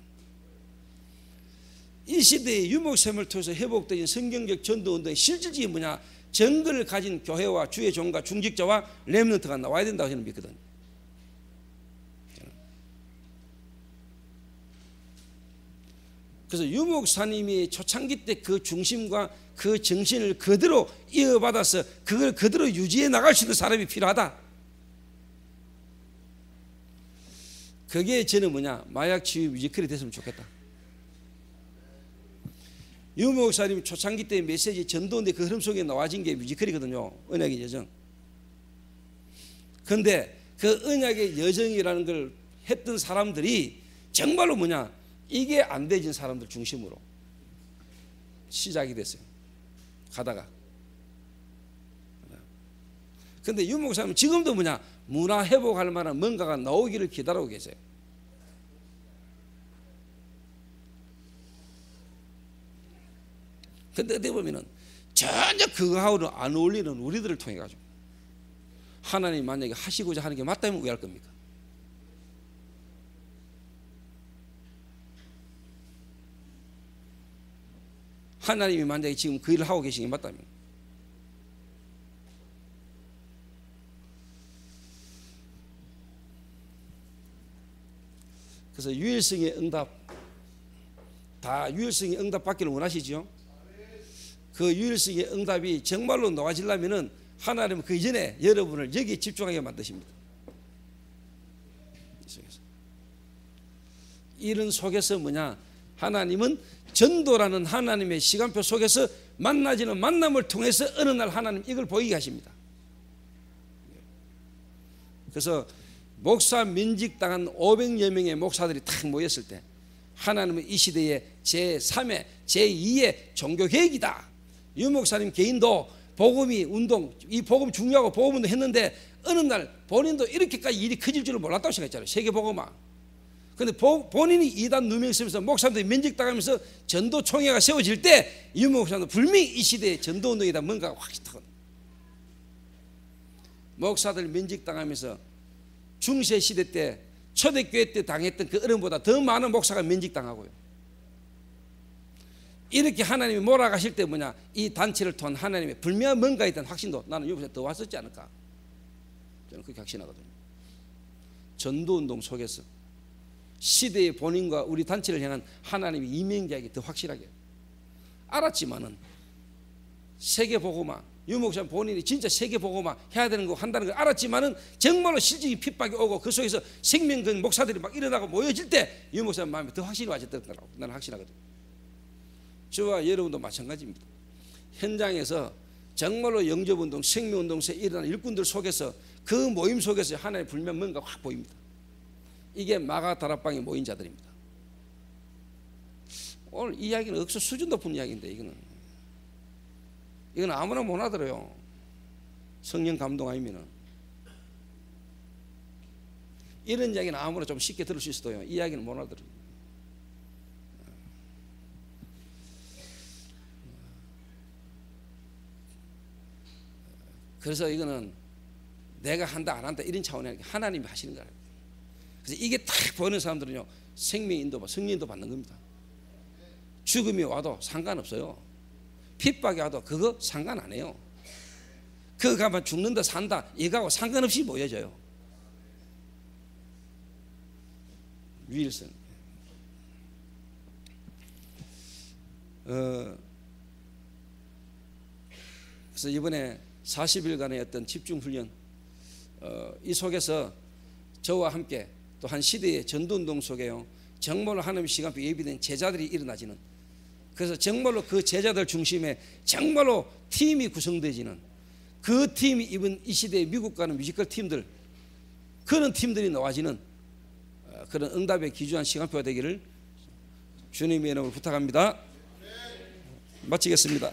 이 시대의 유목샘을 통해서 회복된 성경적 전도운동의 실질적인 정글을 가진 교회와 주의 종과 중직자와 렘넌트가 나와야 된다고 저는 믿거든요. 그래서 유목사님이 초창기 때 그 중심과 그 정신을 그대로 이어받아서 그걸 그대로 유지해 나갈 수 있는 사람이 필요하다. 그게 저는 마약 치유 뮤지컬이 됐으면 좋겠다. 유목사님 초창기 때 메시지 전도인데 그 흐름 속에 나와진 게 뮤지컬이거든요. 언약의 여정. 그런데 그 언약의 여정이라는 걸 했던 사람들이 정말로 이게 안 되진 사람들 중심으로 시작이 됐어요. 가다가. 그런데 유 목사님은 지금도 문화 회복할 만한 뭔가가 나오기를 기다리고 계세요. 그런데 어떻게 보면은 전혀 그거하고는 안 어울리는 우리들을 통해 가지고 하나님 만약에 하시고자 하는 게 맞다면 왜 할 겁니까? 하나님이 만약에 지금 그 일을 하고 계신 게 맞다면, 그래서 유일성의 응답, 다 유일성의 응답 받기를 원하시죠? 그 유일성의 응답이 정말로 놓아지려면은 하나님은 그 이전에 여러분을 여기에 집중하게 만드십니다. 이런 속에서 하나님은 전도라는 하나님의 시간표 속에서 만나지는 만남을 통해서 어느 날 하나님 이걸 보이게 하십니다. 그래서 목사 면직당한 500여 명의 목사들이 탁 모였을 때 하나님은 이 시대의 제3의 제2의 종교 계획이다. 유 목사님 개인도 복음이 운동, 이 복음 중요하고 복음 운동 했는데 어느 날 본인도 이렇게까지 일이 커질 줄을 몰랐다고 생각했잖아요. 세계 복음화. 그런데 본인이 이단 누명 쓰면서 목사들이 면직당하면서 전도 총회가 세워질 때 유 목사도 분명히 이 시대의 전도 운동이다 뭔가가 확실하거든. 목사들 면직당하면서 중세 시대 때 초대교회 때 당했던 그 어려움보다 더 많은 목사가 면직당하고요. 이렇게 하나님이 몰아가실 때 뭐냐, 이 단체를 통한 하나님의 분명한 뭔가에 대한 확신도 나는 여기서 더 왔었지 않을까, 저는 그렇게 확신하거든요. 전도운동 속에서 시대의 본인과 우리 단체를 향한 하나님의 이명자에게 더 확실하게 알았지만은, 세계보고만 유목사 본인이 진짜 세계보고만 해야 되는 거 한다는 걸 알았지만은, 정말로 실질적인 핍박이 오고 그 속에서 생명된 목사들이 막 일어나고 모여질 때 유목사 마음에 더 확신이 와졌던 거라고 나는 확신하거든요. 저와 여러분도 마찬가지입니다. 현장에서 정말로 영접운동, 생명운동에 일어나는 일꾼들 속에서, 그 모임 속에서 하나님의 불면 뭔가 확 보입니다. 이게 마가다락방에 모인 자들입니다. 오늘 이 이야기는 억수 수준 높은 이야기인데, 이건 아무나 못 알아들어요. 성령 감동 아니면은. 이런 이야기는 아무나 좀 쉽게 들을 수 있어도요, 이 이야기는 못 알아들어요. 그래서 이거는 내가 한다 안 한다 이런 차원이 아니라 하나님이 하시는 거예요. 그래서 이게 딱 보는 사람들은요, 생명 인도, 성령 인도 받는 겁니다. 죽음이 와도 상관없어요. 핍박이 와도 그거 상관 안 해요. 그거 가면 죽는다 산다 이거하고 상관없이 모여져요. 유일성. 그래서 이번에 40일간의 어떤 집중훈련, 이 속에서 저와 함께 또 한 시대의 전도운동 속에요, 정말로 하나님의 시간표 예비된 제자들이 일어나지는, 그래서 정말로 그 제자들 중심에 정말로 팀이 구성되지는, 그 팀이 이번 이 시대의 미국 가는 뮤지컬 팀들, 그런 팀들이 나와지는 그런 응답에 기준한 시간표가 되기를 주님의 이름으로 부탁합니다. 마치겠습니다.